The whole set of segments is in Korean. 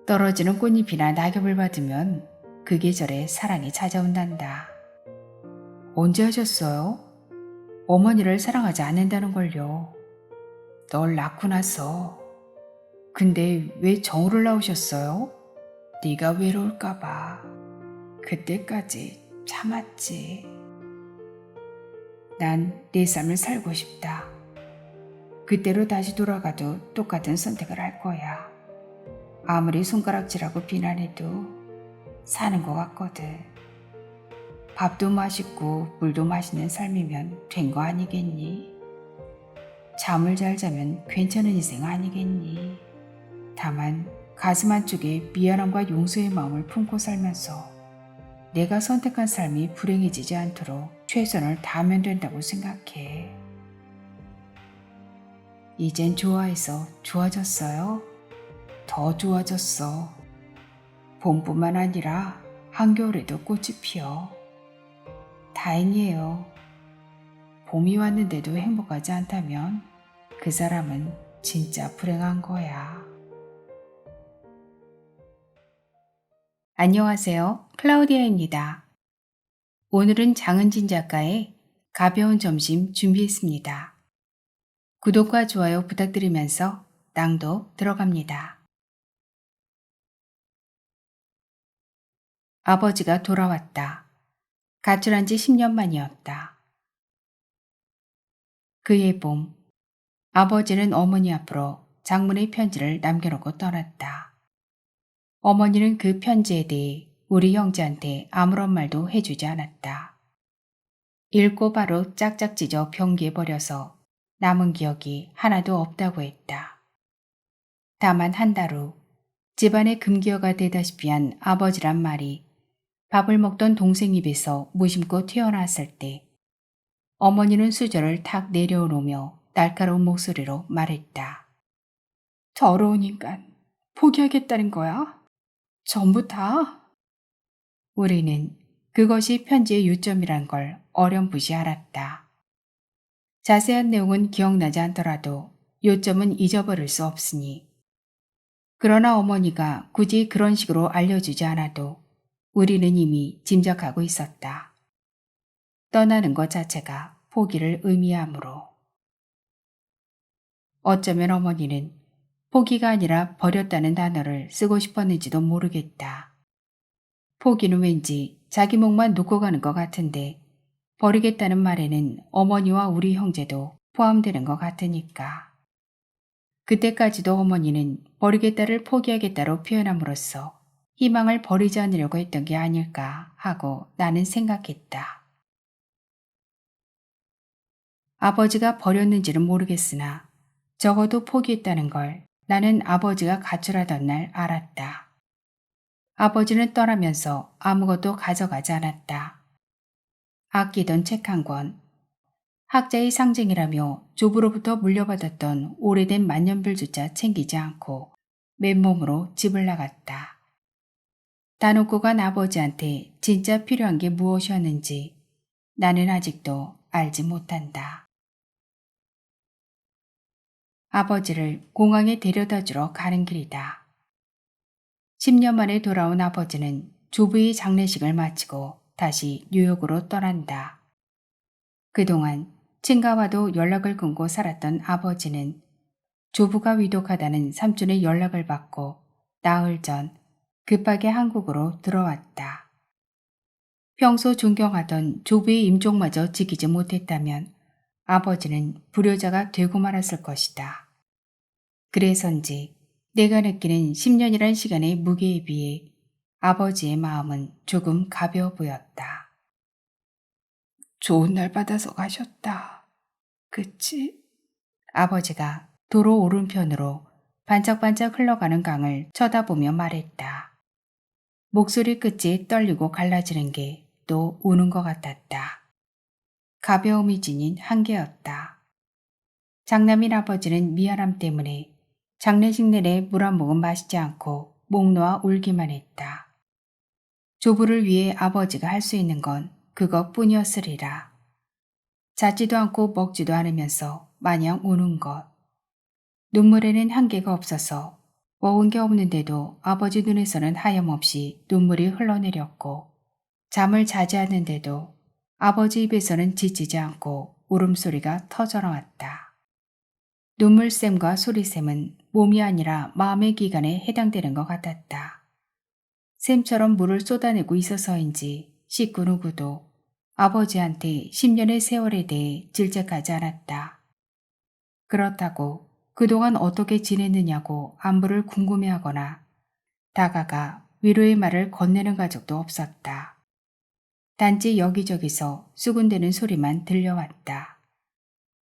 떨어지는 꽃잎이나 낙엽을 받으면 그 계절에 사랑이 찾아온단다. 언제 하셨어요? 어머니를 사랑하지 않는다는 걸요. 널 낳고 나서. 근데 왜 정우를 낳으셨어요? 네가 외로울까봐. 그때까지 참았지. 난 내 삶을 살고 싶다. 그때로 다시 돌아가도 똑같은 선택을 할 거야. 아무리 손가락질하고 비난해도 사는 것 같거든. 밥도 맛있고 물도 맛있는 삶이면 된 거 아니겠니? 잠을 잘 자면 괜찮은 인생 아니겠니? 다만 가슴 한쪽에 미안함과 용서의 마음을 품고 살면서 내가 선택한 삶이 불행해지지 않도록 최선을 다하면 된다고 생각해. 이젠 좋아해서 좋아졌어요? 더 좋아졌어. 봄뿐만 아니라 한겨울에도 꽃이 피어. 다행이에요. 봄이 왔는데도 행복하지 않다면 그 사람은 진짜 불행한 거야. 안녕하세요. 클라우디아입니다. 오늘은 장은진 작가의 가벼운 점심 준비했습니다. 구독과 좋아요 부탁드리면서 낭독 들어갑니다. 아버지가 돌아왔다. 가출한 지 10년 만이었다. 그해 봄, 아버지는 어머니 앞으로 장문의 편지를 남겨놓고 떠났다. 어머니는 그 편지에 대해 우리 형제한테 아무런 말도 해주지 않았다. 읽고 바로 짝짝 찢어 변기해버려서 남은 기억이 하나도 없다고 했다. 다만 한 달 후 집안의 금기어가 되다시피 한 아버지란 말이 밥을 먹던 동생 입에서 무심코 튀어나왔을 때 어머니는 수저를 탁 내려놓으며 날카로운 목소리로 말했다. 더러운 인간, 포기하겠다는 거야? 전부 다? 우리는 그것이 편지의 요점이란 걸 어렴풋이 알았다. 자세한 내용은 기억나지 않더라도 요점은 잊어버릴 수 없으니. 그러나 어머니가 굳이 그런 식으로 알려주지 않아도 우리는 이미 짐작하고 있었다. 떠나는 것 자체가 포기를 의미하므로. 어쩌면 어머니는 포기가 아니라 버렸다는 단어를 쓰고 싶었는지도 모르겠다. 포기는 왠지 자기 목만 놓고 가는 것 같은데 버리겠다는 말에는 어머니와 우리 형제도 포함되는 것 같으니까. 그때까지도 어머니는 버리겠다를 포기하겠다로 표현함으로써 희망을 버리지 않으려고 했던 게 아닐까 하고 나는 생각했다. 아버지가 버렸는지는 모르겠으나 적어도 포기했다는 걸 나는 아버지가 가출하던 날 알았다. 아버지는 떠나면서 아무것도 가져가지 않았다. 아끼던 책 한 권, 학자의 상징이라며 조부로부터 물려받았던 오래된 만년필조차 챙기지 않고 맨몸으로 집을 나갔다. 다 놓고 간 아버지한테 진짜 필요한 게 무엇이었는지 나는 아직도 알지 못한다. 아버지를 공항에 데려다 주러 가는 길이다. 10년 만에 돌아온 아버지는 조부의 장례식을 마치고 다시 뉴욕으로 떠난다. 그동안 친가와도 연락을 끊고 살았던 아버지는 조부가 위독하다는 삼촌의 연락을 받고 나흘 전 급하게 한국으로 들어왔다. 평소 존경하던 조부의 임종마저 지키지 못했다면 아버지는 불효자가 되고 말았을 것이다. 그래서인지 내가 느끼는 10년이란 시간의 무게에 비해 아버지의 마음은 조금 가벼워 보였다. 좋은 날 받아서 가셨다. 그치? 아버지가 도로 오른편으로 반짝반짝 흘러가는 강을 쳐다보며 말했다. 목소리 끝이 떨리고 갈라지는 게 또 우는 것 같았다. 가벼움이 지닌 한계였다. 장남인 아버지는 미안함 때문에 장례식 내내 물 한 모금 마시지 않고 목 놓아 울기만 했다. 조부를 위해 아버지가 할 수 있는 건 그것뿐이었으리라. 자지도 않고 먹지도 않으면서 마냥 우는 것. 눈물에는 한계가 없어서 먹은 게 없는데도 아버지 눈에서는 하염없이 눈물이 흘러내렸고 잠을 자지 않는데도 아버지 입에서는 지치지 않고 울음소리가 터져나왔다. 눈물샘과 소리샘은 몸이 아니라 마음의 기관에 해당되는 것 같았다. 샘처럼 물을 쏟아내고 있어서인지 식구 누구도 아버지한테 10년의 세월에 대해 질책하지 않았다. 그렇다고 그동안 어떻게 지냈느냐고 안부를 궁금해하거나 다가가 위로의 말을 건네는 가족도 없었다. 단지 여기저기서 수군대는 소리만 들려왔다.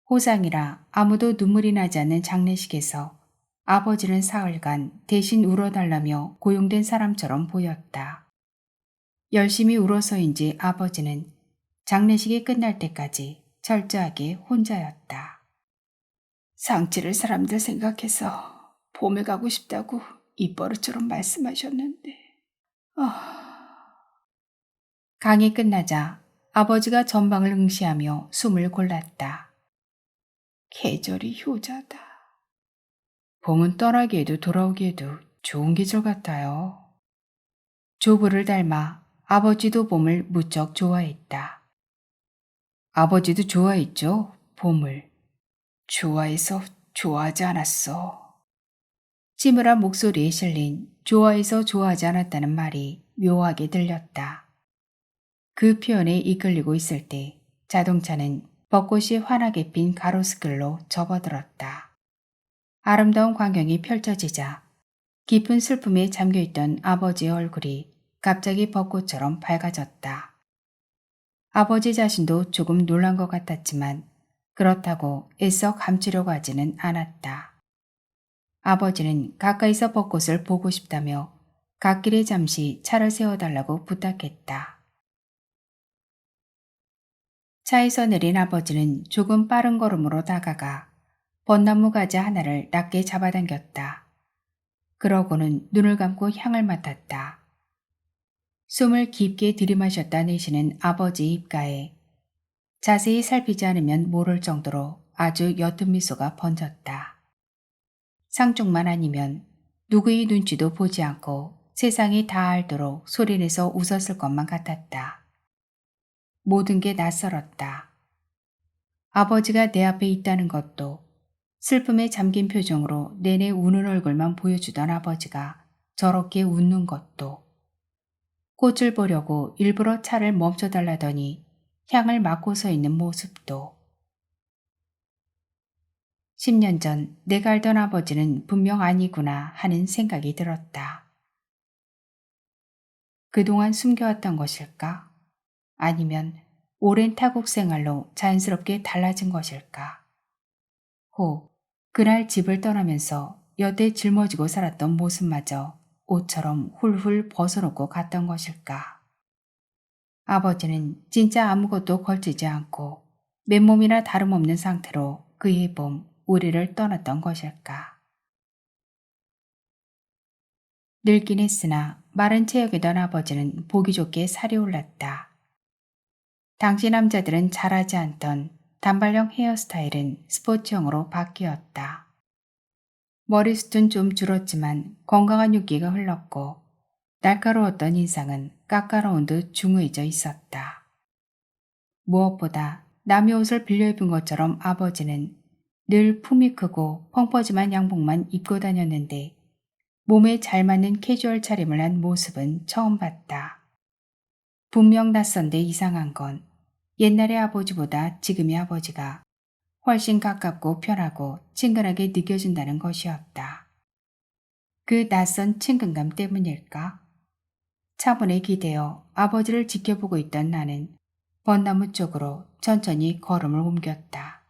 호상이라 아무도 눈물이 나지 않는 장례식에서 아버지는 사흘간 대신 울어달라며 고용된 사람처럼 보였다. 열심히 울어서인지 아버지는 장례식이 끝날 때까지 철저하게 혼자였다. 상치를 사람들 생각해서 봄에 가고 싶다고 입버릇처럼 말씀하셨는데. 강이 끝나자 아버지가 전방을 응시하며 숨을 골랐다. 계절이 효자다. 봄은 떠나기에도 돌아오기에도 좋은 계절 같아요. 조부를 닮아 아버지도 봄을 무척 좋아했다. 아버지도 좋아했죠, 봄을. 좋아해서 좋아하지 않았어. 찌물한 목소리에 실린 좋아해서 좋아하지 않았다는 말이 묘하게 들렸다. 그 표현에 이끌리고 있을 때 자동차는 벚꽃이 환하게 핀 가로수길로 접어들었다. 아름다운 광경이 펼쳐지자 깊은 슬픔에 잠겨있던 아버지의 얼굴이 갑자기 벚꽃처럼 밝아졌다. 아버지 자신도 조금 놀란 것 같았지만 그렇다고 애써 감추려고 하지는 않았다. 아버지는 가까이서 벚꽃을 보고 싶다며 갓길에 잠시 차를 세워달라고 부탁했다. 차에서 내린 아버지는 조금 빠른 걸음으로 다가가 벚나무 가지 하나를 낮게 잡아당겼다. 그러고는 눈을 감고 향을 맡았다. 숨을 깊게 들이마셨다 내쉬는 아버지 입가에 자세히 살피지 않으면 모를 정도로 아주 옅은 미소가 번졌다. 상쪽만 아니면 누구의 눈치도 보지 않고 세상이 다 알도록 소리내서 웃었을 것만 같았다. 모든 게 낯설었다. 아버지가 내 앞에 있다는 것도, 슬픔에 잠긴 표정으로 내내 우는 얼굴만 보여주던 아버지가 저렇게 웃는 것도, 꽃을 보려고 일부러 차를 멈춰달라더니 향을 맡고 서 있는 모습도. 10년 전 내가 알던 아버지는 분명 아니구나 하는 생각이 들었다. 그동안 숨겨왔던 것일까? 아니면 오랜 타국 생활로 자연스럽게 달라진 것일까? 혹 그날 집을 떠나면서 여태 짊어지고 살았던 모습마저 옷처럼 훌훌 벗어놓고 갔던 것일까? 아버지는 진짜 아무것도 걸치지 않고 맨몸이나 다름없는 상태로 그의 봄 우리를 떠났던 것일까? 늙긴 했으나 마른 체격이던 아버지는 보기 좋게 살이 올랐다. 당시 남자들은 잘하지 않던 단발형 헤어스타일은 스포츠형으로 바뀌었다. 머리숱은 좀 줄었지만 건강한 윤기가 흘렀고 날카로웠던 인상은 까까로운 듯 중후해져 있었다. 무엇보다 남의 옷을 빌려 입은 것처럼 아버지는 늘 품이 크고 펑퍼짐한 양복만 입고 다녔는데 몸에 잘 맞는 캐주얼 차림을 한 모습은 처음 봤다. 분명 낯선데 이상한 건 옛날의 아버지보다 지금의 아버지가 훨씬 가깝고 편하고 친근하게 느껴진다는 것이었다. 그 낯선 친근감 때문일까? 차분에 기대어 아버지를 지켜보고 있던 나는 벚나무 쪽으로 천천히 걸음을 옮겼다.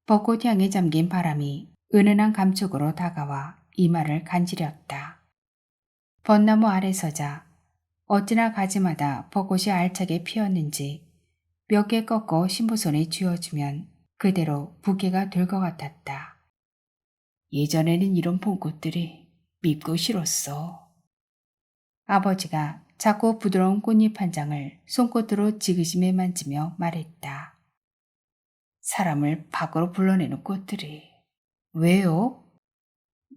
벚꽃 향에 잠긴 바람이 은은한 감촉으로 다가와 이마를 간지렸다. 벚나무 아래 서자 어찌나 가지마다 벚꽃이 알차게 피었는지 몇 개 꺾어 신부손에 쥐어주면 그대로 부케가 될 것 같았다. 예전에는 이런 봄꽃들이 밉고 싫었어. 아버지가 작고 부드러운 꽃잎 한 장을 손끝으로 지그시매 만지며 말했다. 사람을 밖으로 불러내는 꽃들이. 왜요?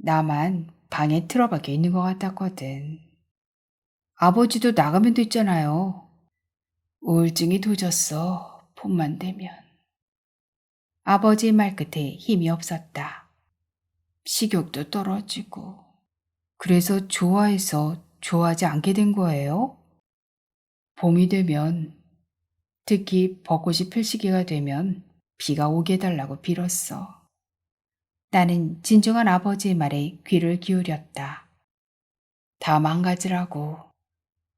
나만 방에 틀어박혀 있는 것 같았거든. 아버지도 나가면 됐잖아요. 우울증이 도졌어. 봄만 되면. 아버지 말끝에 힘이 없었다. 식욕도 떨어지고. 그래서 좋아해서 좋아하지 않게 된 거예요? 봄이 되면, 특히 벚꽃이 필 시기가 되면 비가 오게 해달라고 빌었어. 나는 진중한 아버지의 말에 귀를 기울였다. 다 망가지라고.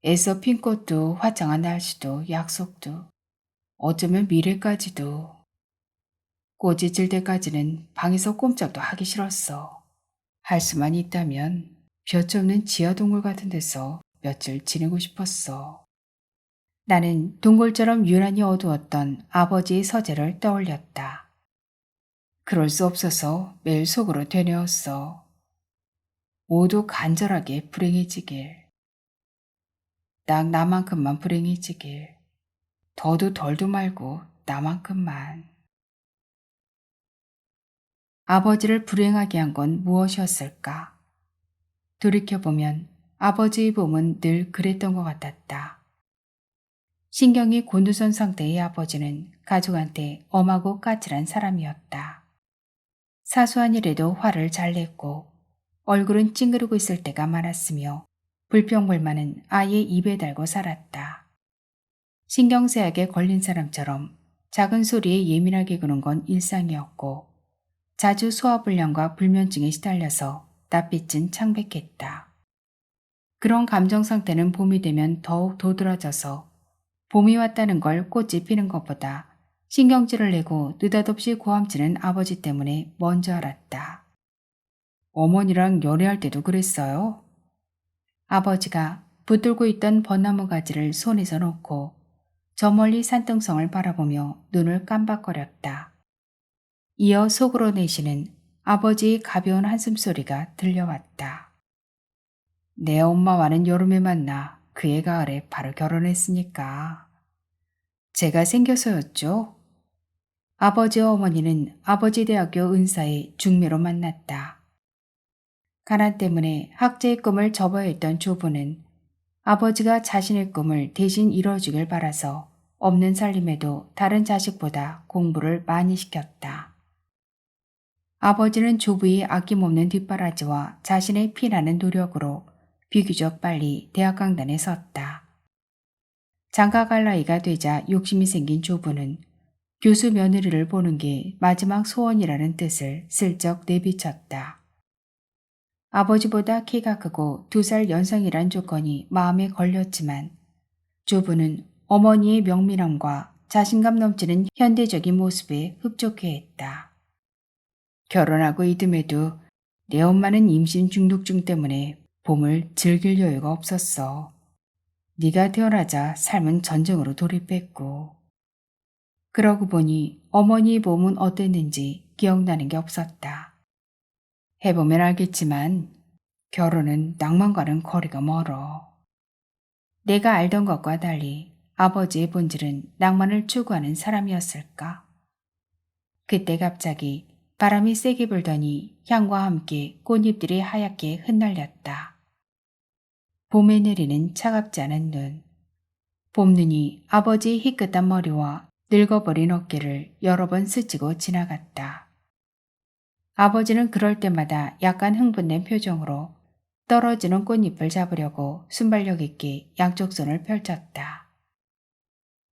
애써 핀 꽃도 화창한 날씨도 약속도 어쩌면 미래까지도. 꽃이 질 때까지는 방에서 꼼짝도 하기 싫었어. 할 수만 있다면 볕이 없는 지하동굴 같은 데서 며칠 지내고 싶었어. 나는 동굴처럼 유난히 어두웠던 아버지의 서재를 떠올렸다. 그럴 수 없어서 매일 속으로 되뇌었어. 모두 간절하게 불행해지길. 딱 나만큼만 불행해지길. 더도 덜도 말고 나만큼만. 아버지를 불행하게 한 건 무엇이었을까? 돌이켜보면 아버지의 봄은 늘 그랬던 것 같았다. 신경이 곤두선 상태의 아버지는 가족한테 엄하고 까칠한 사람이었다. 사소한 일에도 화를 잘 냈고 얼굴은 찡그리고 있을 때가 많았으며 불평불만은 아예 입에 달고 살았다. 신경쇠약에 걸린 사람처럼 작은 소리에 예민하게 구는 건 일상이었고 자주 소화불량과 불면증에 시달려서 낯빛은 창백했다. 그런 감정 상태는 봄이 되면 더욱 도드라져서 봄이 왔다는 걸 꽃이 피는 것보다 신경질을 내고 느닷없이 고함치는 아버지 때문에 먼저 알았다. 어머니랑 연애할 때도 그랬어요? 아버지가 붙들고 있던 벚나무 가지를 손에서 놓고 저 멀리 산등성을 바라보며 눈을 깜박거렸다. 이어 속으로 내쉬는 아버지의 가벼운 한숨소리가 들려왔다. 내 엄마와는 여름에 만나 그해 가을에 바로 결혼했으니까. 제가 생겨서였죠. 아버지와 어머니는 아버지 대학교 은사에 중매로 만났다. 가난 때문에 학자의 꿈을 접어야 했던 조부는 아버지가 자신의 꿈을 대신 이뤄주길 바라서 없는 살림에도 다른 자식보다 공부를 많이 시켰다. 아버지는 조부의 아낌없는 뒷바라지와 자신의 피나는 노력으로 비교적 빨리 대학 강단에 섰다. 장가 갈 나이가 되자 욕심이 생긴 조부는 교수 며느리를 보는 게 마지막 소원이라는 뜻을 슬쩍 내비쳤다. 아버지보다 키가 크고 2살 연상이란 조건이 마음에 걸렸지만 조부는 어머니의 명민함과 자신감 넘치는 현대적인 모습에 흡족해했다. 결혼하고 이듬해도 내 엄마는 임신 중독증 때문에 봄을 즐길 여유가 없었어. 네가 태어나자 삶은 전쟁으로 돌입했고. 그러고 보니 어머니의 봄은 어땠는지 기억나는 게 없었다. 해보면 알겠지만 결혼은 낭만과는 거리가 멀어. 내가 알던 것과 달리 아버지의 본질은 낭만을 추구하는 사람이었을까? 그때 갑자기 바람이 세게 불더니 향과 함께 꽃잎들이 하얗게 흩날렸다. 봄에 내리는 차갑지 않은 눈. 봄눈이 아버지의 희끗한 머리와 늙어버린 어깨를 여러 번 스치고 지나갔다. 아버지는 그럴 때마다 약간 흥분된 표정으로 떨어지는 꽃잎을 잡으려고 순발력 있게 양쪽 손을 펼쳤다.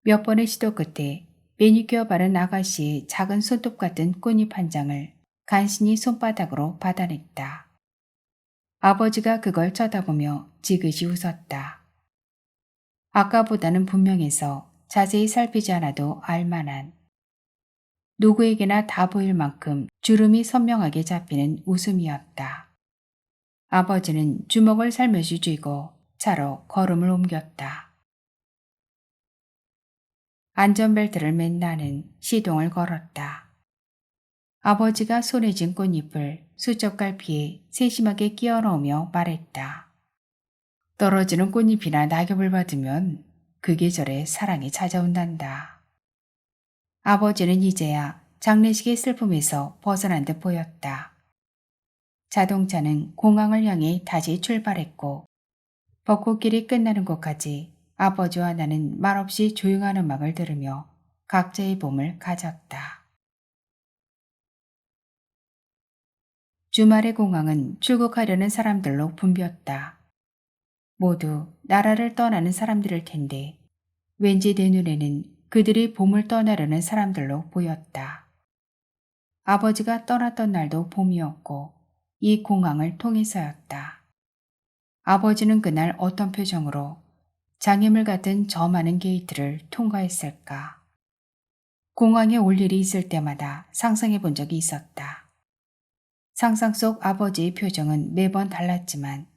몇 번의 시도 끝에 매니큐어 바른 아가씨의 작은 손톱 같은 꽃잎 한 장을 간신히 손바닥으로 받아냈다. 아버지가 그걸 쳐다보며 지그시 웃었다. 아까보다는 분명해서 자세히 살피지 않아도 알만한, 누구에게나 다 보일 만큼 주름이 선명하게 잡히는 웃음이었다. 아버지는 주먹을 살며시 쥐고 차로 걸음을 옮겼다. 안전벨트를 맨 나는 시동을 걸었다. 아버지가 손에 쥔 꽃잎을 수첩갈피에 세심하게 끼워 넣으며 말했다. 떨어지는 꽃잎이나 낙엽을 받으면 그 계절에 사랑이 찾아온단다. 아버지는 이제야 장례식의 슬픔에서 벗어난 듯 보였다. 자동차는 공항을 향해 다시 출발했고 벚꽃길이 끝나는 곳까지 아버지와 나는 말없이 조용한 음악을 들으며 각자의 봄을 가졌다. 주말의 공항은 출국하려는 사람들로 붐볐다. 모두 나라를 떠나는 사람들일 텐데 왠지 내 눈에는 그들이 봄을 떠나려는 사람들로 보였다. 아버지가 떠났던 날도 봄이었고 이 공항을 통해서였다. 아버지는 그날 어떤 표정으로 장애물 같은 저 많은 게이트를 통과했을까? 공항에 올 일이 있을 때마다 상상해 본 적이 있었다. 상상 속 아버지의 표정은 매번 달랐지만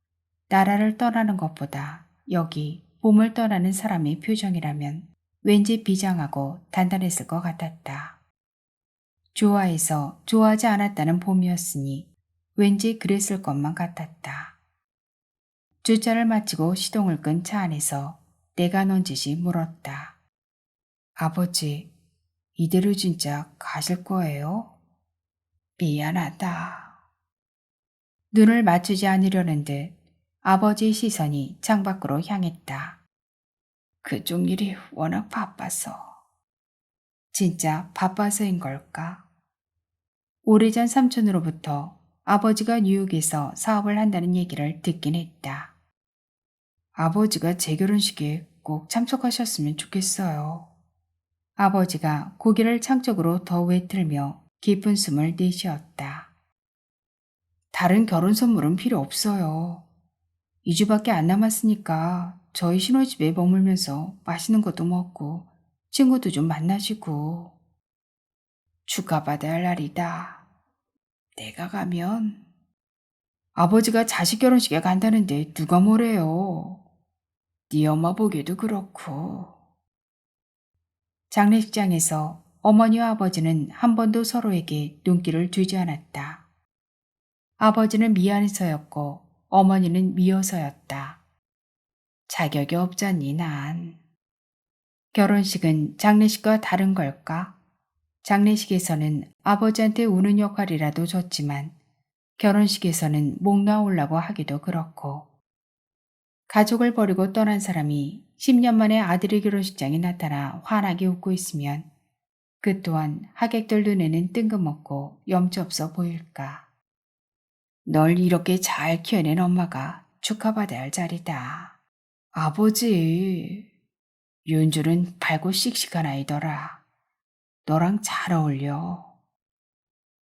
나라를 떠나는 것보다 여기 봄을 떠나는 사람의 표정이라면 왠지 비장하고 단단했을 것 같았다. 좋아해서 좋아하지 않았다는 봄이었으니 왠지 그랬을 것만 같았다. 주차를 마치고 시동을 끈 차 안에서 내가 넌지시 물었다. 아버지, 이대로 진짜 가실 거예요? 미안하다. 눈을 맞추지 않으려는 듯 아버지의 시선이 창밖으로 향했다. 그쪽 일이 워낙 바빠서. 진짜 바빠서인 걸까? 오래전 삼촌으로부터 아버지가 뉴욕에서 사업을 한다는 얘기를 듣긴 했다. 아버지가 제 결혼식에 꼭 참석하셨으면 좋겠어요. 아버지가 고개를 창 쪽으로 더 외틀며 깊은 숨을 내쉬었다. 다른 결혼 선물은 필요 없어요. 2주밖에 안 남았으니까 저희 신혼집에 머물면서 맛있는 것도 먹고 친구도 좀 만나시고. 축하받아야 할 날이다. 내가 가면 아버지가 자식 결혼식에 간다는데 누가 뭐래요. 네 엄마 보기에도 그렇고. 장례식장에서 어머니와 아버지는 한 번도 서로에게 눈길을 주지 않았다. 아버지는 미안해서였고 어머니는 미워서였다. 자격이 없잖니 난. 결혼식은 장례식과 다른 걸까? 장례식에서는 아버지한테 우는 역할이라도 줬지만 결혼식에서는 목 나오려고 하기도 그렇고 가족을 버리고 떠난 사람이 10년 만에 아들의 결혼식장에 나타나 환하게 웃고 있으면 그 또한 하객들 눈에는 뜬금없고 염치 없어 보일까. 널 이렇게 잘 키워낸 엄마가 축하받아야 할 자리다. 아버지, 윤주는 밝고 씩씩한 아이더라. 너랑 잘 어울려.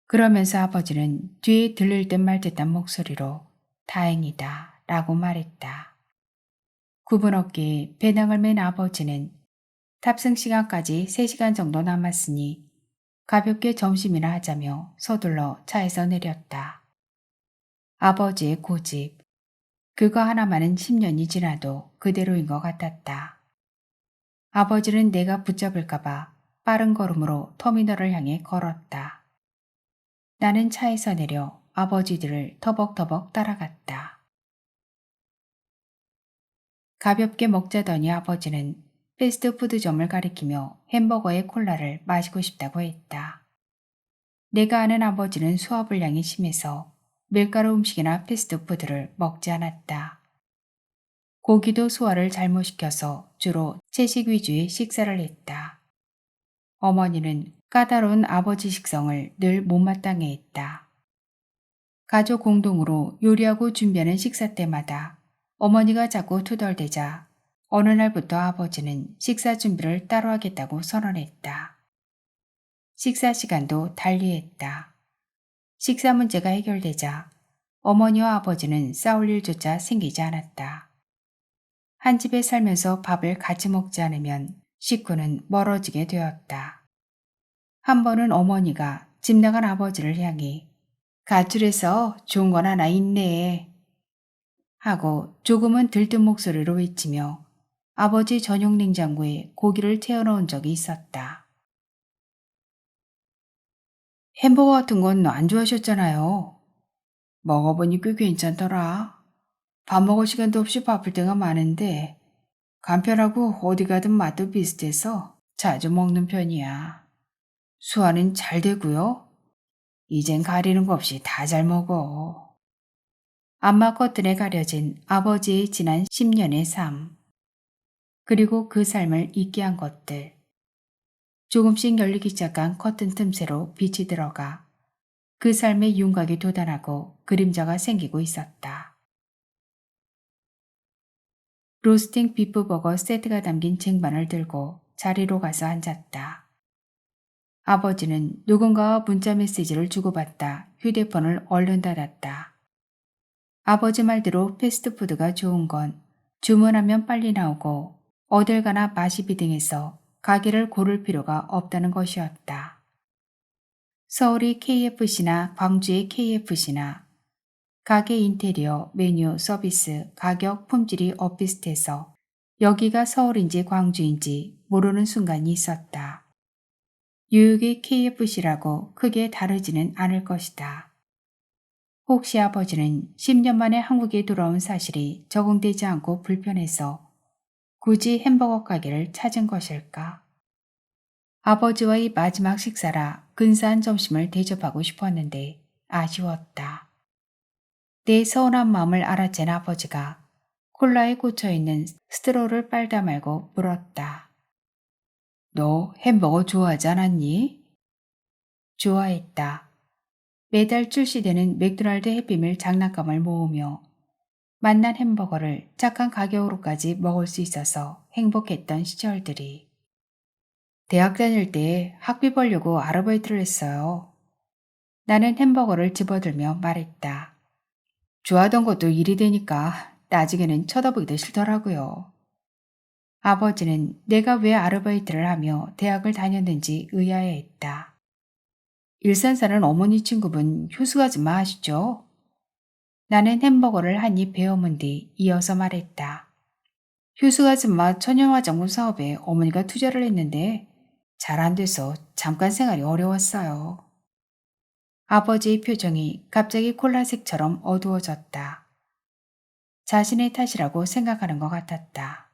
그러면서 아버지는 뒤에 들릴 듯 말 듯한 목소리로 다행이다 라고 말했다. 굽은 어깨에 배낭을 맨 아버지는 탑승 시간까지 3시간 정도 남았으니 가볍게 점심이나 하자며 서둘러 차에서 내렸다. 아버지의 고집, 그거 하나만은 10년이 지나도 그대로인 것 같았다. 아버지는 내가 붙잡을까봐 빠른 걸음으로 터미널을 향해 걸었다. 나는 차에서 내려 아버지들을 터벅터벅 따라갔다. 가볍게 먹자더니 아버지는 패스트푸드점을 가리키며 햄버거에 콜라를 마시고 싶다고 했다. 내가 아는 아버지는 소화불량이 심해서 밀가루 음식이나 패스트푸드를 먹지 않았다. 고기도 소화를 잘못 시켜서 주로 채식 위주의 식사를 했다. 어머니는 까다로운 아버지 식성을 늘 못마땅해 했다. 가족 공동으로 요리하고 준비하는 식사 때마다 어머니가 자꾸 투덜대자 어느 날부터 아버지는 식사 준비를 따로 하겠다고 선언했다. 식사 시간도 달리했다. 식사 문제가 해결되자 어머니와 아버지는 싸울 일조차 생기지 않았다. 한 집에 살면서 밥을 같이 먹지 않으면 식구는 멀어지게 되었다. 한 번은 어머니가 집 나간 아버지를 향해 가출해서 좋은 건 하나 있네 하고 조금은 들뜬 목소리로 외치며 아버지 전용 냉장고에 고기를 채워넣은 적이 있었다. 햄버거 같은 건 안 좋아하셨잖아요. 먹어보니 꽤 괜찮더라. 밥 먹을 시간도 없이 바쁠 때가 많은데 간편하고 어디 가든 맛도 비슷해서 자주 먹는 편이야. 소화는 잘 되고요. 이젠 가리는 거 없이 다 잘 먹어. 암막 커튼에 가려진 아버지의 지난 10년의 삶, 그리고 그 삶을 잊게 한 것들. 조금씩 열리기 시작한 커튼 틈새로 빛이 들어가 그 삶의 윤곽이 돋아나고 그림자가 생기고 있었다. 로스팅 비프버거 세트가 담긴 쟁반을 들고 자리로 가서 앉았다. 아버지는 누군가와 문자 메시지를 주고받다 휴대폰을 얼른 닫았다. 아버지 말대로 패스트푸드가 좋은 건 주문하면 빨리 나오고 어딜 가나 맛이 비등해서 가게를 고를 필요가 없다는 것이었다. 서울이 KFC나 광주의 KFC나 가게 인테리어, 메뉴, 서비스, 가격, 품질이 엇비슷해서 여기가 서울인지 광주인지 모르는 순간이 있었다. 유혹이 KFC라고 크게 다르지는 않을 것이다. 혹시 아버지는 10년 만에 한국에 돌아온 사실이 적응되지 않고 불편해서 굳이 햄버거 가게를 찾은 것일까? 아버지와의 마지막 식사라 근사한 점심을 대접하고 싶었는데 아쉬웠다. 내 서운한 마음을 알아챈 아버지가 콜라에 꽂혀있는 스트로를 빨다 말고 물었다. 너 햄버거 좋아하지 않았니? 좋아했다. 매달 출시되는 맥도날드 해피밀 장난감을 모으며 맛난 햄버거를 착한 가격으로까지 먹을 수 있어서 행복했던 시절들이. 대학 다닐 때 학비 벌려고 아르바이트를 했어요. 나는 햄버거를 집어들며 말했다. 좋아하던 것도 일이 되니까 나중에는 쳐다보기도 싫더라고요. 아버지는 내가 왜 아르바이트를 하며 대학을 다녔는지 의아해했다. 일산 사는 어머니 친구분 효수아줌마 아시죠? 나는 햄버거를 한 입 베어문 뒤 이어서 말했다. 효수아줌마 천연화장품 사업에 어머니가 투자를 했는데 잘 안 돼서 잠깐 생활이 어려웠어요. 아버지의 표정이 갑자기 콜라색처럼 어두워졌다. 자신의 탓이라고 생각하는 것 같았다.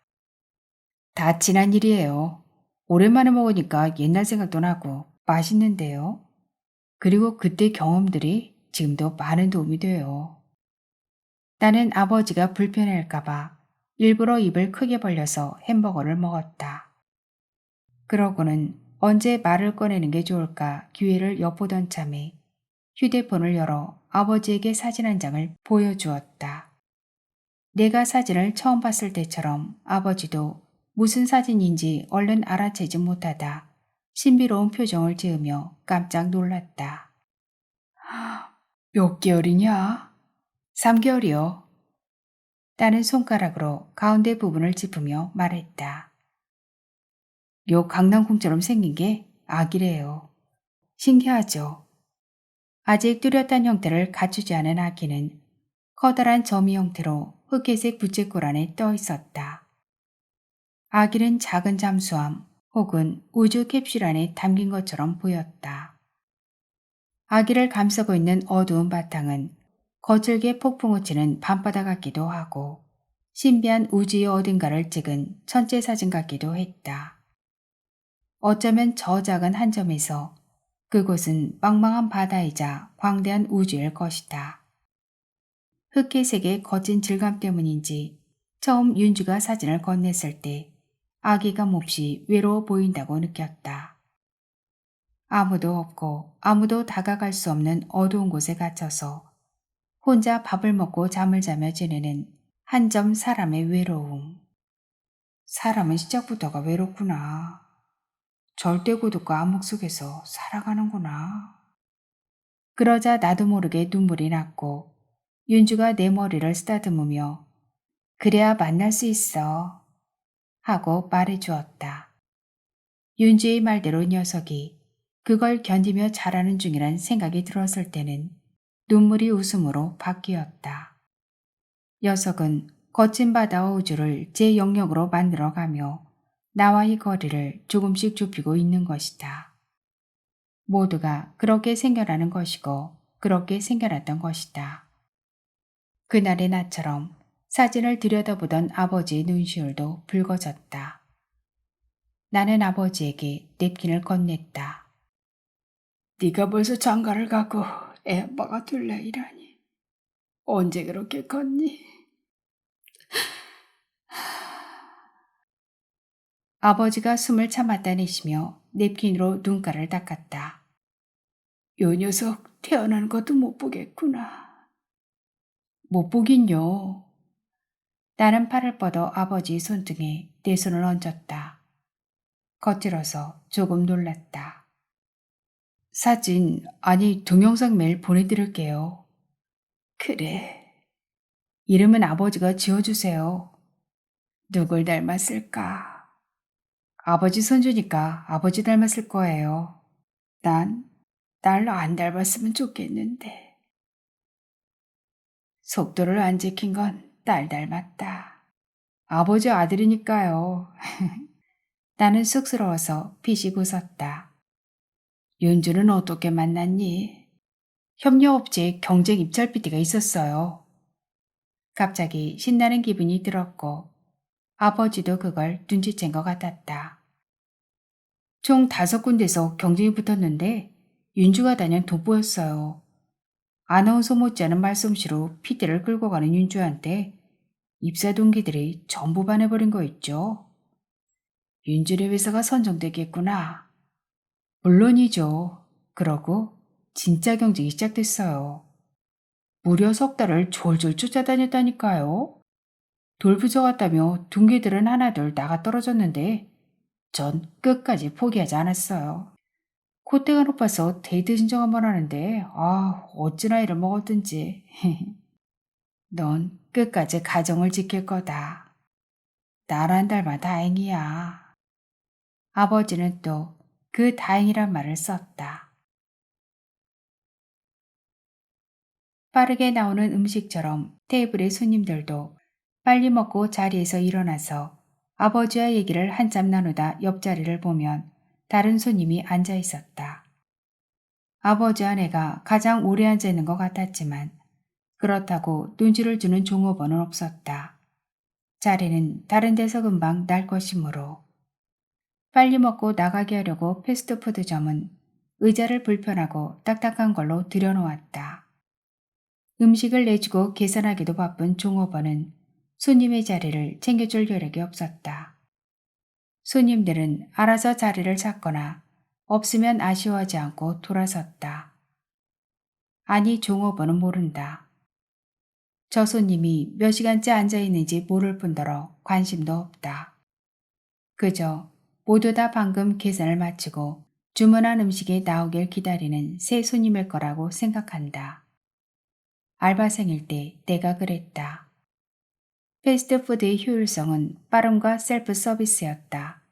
다 지난 일이에요. 오랜만에 먹으니까 옛날 생각도 나고 맛있는데요. 그리고 그때 경험들이 지금도 많은 도움이 돼요. 나는 아버지가 불편해할까봐 일부러 입을 크게 벌려서 햄버거를 먹었다. 그러고는 언제 말을 꺼내는 게 좋을까 기회를 엿보던 참에 휴대폰을 열어 아버지에게 사진 한 장을 보여주었다. 내가 사진을 처음 봤을 때처럼 아버지도 무슨 사진인지 얼른 알아채지 못하다 신비로운 표정을 지으며 깜짝 놀랐다. 몇 개월이냐? 3개월이요. 나는 손가락으로 가운데 부분을 짚으며 말했다. 요 강낭콩처럼 생긴 게 아기래요. 신기하죠? 아직 뚜렷한 형태를 갖추지 않은 아기는 커다란 점이 형태로 흑회색 부채꼴 안에 떠 있었다. 아기는 작은 잠수함 혹은 우주 캡슐 안에 담긴 것처럼 보였다. 아기를 감싸고 있는 어두운 바탕은 거칠게 폭풍우 치는 밤바다 같기도 하고 신비한 우주의 어딘가를 찍은 천체 사진 같기도 했다. 어쩌면 저 작은 한 점에서 그곳은 망망한 바다이자 광대한 우주일 것이다. 흑회색의 거친 질감 때문인지 처음 윤주가 사진을 건넸을 때 아기가 몹시 외로워 보인다고 느꼈다. 아무도 없고 아무도 다가갈 수 없는 어두운 곳에 갇혀서 혼자 밥을 먹고 잠을 자며 지내는 한 점 사람의 외로움. 사람은 시작부터가 외롭구나. 절대 고독과 암흑 속에서 살아가는구나. 그러자 나도 모르게 눈물이 났고 윤주가 내 머리를 쓰다듬으며 그래야 만날 수 있어 하고 말해주었다. 윤주의 말대로 녀석이 그걸 견디며 자라는 중이란 생각이 들었을 때는 눈물이 웃음으로 바뀌었다. 녀석은 거친 바다와 우주를 제 영역으로 만들어가며 나와의 거리를 조금씩 좁히고 있는 것이다. 모두가 그렇게 생겨나는 것이고 그렇게 생겨났던 것이다. 그날의 나처럼 사진을 들여다보던 아버지의 눈시울도 붉어졌다. 나는 아버지에게 냅킨을 건넸다. 네가 벌써 장가를 가고 애 아빠가 될래 이라니. 언제 그렇게 컸니? 아버지가 숨을 참았다 내쉬며 냅킨으로 눈가를 닦았다. 요 녀석 태어난 것도 못 보겠구나. 못 보긴요. 나는 팔을 뻗어 아버지 손등에 내 손을 얹었다. 거칠어서 조금 놀랐다. 사진, 아니 동영상 메일 보내드릴게요. 그래. 이름은 아버지가 지어주세요. 누굴 닮았을까? 아버지 손주니까 아버지 닮았을 거예요. 난 날 안 닮았으면 좋겠는데. 속도를 안 지킨 건 딸 닮았다. 아버지 아들이니까요. 나는 쑥스러워서 피식 웃었다. 윤주는 어떻게 만났니? 협력업체에 경쟁 입찰 PT가 있었어요. 갑자기 신나는 기분이 들었고 아버지도 그걸 눈치챈 것 같았다. 총 5군데서 경쟁이 붙었는데 윤주가 다녀 돋보였어요. 아나운서 못지않은 말솜씨로 PT를 끌고 가는 윤주한테 입사 동기들이 전부 반해버린 거 있죠. 윤주네 회사가 선정되겠구나. 물론이죠. 그러고 진짜 경쟁이 시작됐어요. 무려 석 달을 졸졸 쫓아다녔다니까요. 돌부처 같다며 동기들은 하나둘 나가 떨어졌는데 전 끝까지 포기하지 않았어요. 콧대가 높아서 데이트 신청 한번 하는데 어찌나 이를 먹었든지. 넌 끝까지 가정을 지킬 거다. 나란 닮아 다행이야. 아버지는 또 그 다행이란 말을 썼다. 빠르게 나오는 음식처럼 테이블의 손님들도 빨리 먹고 자리에서 일어나서 아버지와 얘기를 한참 나누다 옆자리를 보면 다른 손님이 앉아 있었다. 아버지와 내가 가장 오래 앉아 있는 것 같았지만 그렇다고 눈치를 주는 종업원은 없었다. 자리는 다른 데서 금방 날 것이므로. 빨리 먹고 나가게 하려고 패스트푸드점은 의자를 불편하고 딱딱한 걸로 들여놓았다. 음식을 내주고 계산하기도 바쁜 종업원은 손님의 자리를 챙겨줄 여력이 없었다. 손님들은 알아서 자리를 찾거나 없으면 아쉬워하지 않고 돌아섰다. 아니 종업원은 모른다. 저 손님이 몇 시간째 앉아있는지 모를 뿐더러 관심도 없다. 그저 모두 다 방금 계산을 마치고 주문한 음식이 나오길 기다리는 새 손님일 거라고 생각한다. 알바생일 때 내가 그랬다. 패스트푸드의 효율성은 빠름과 셀프 서비스였다.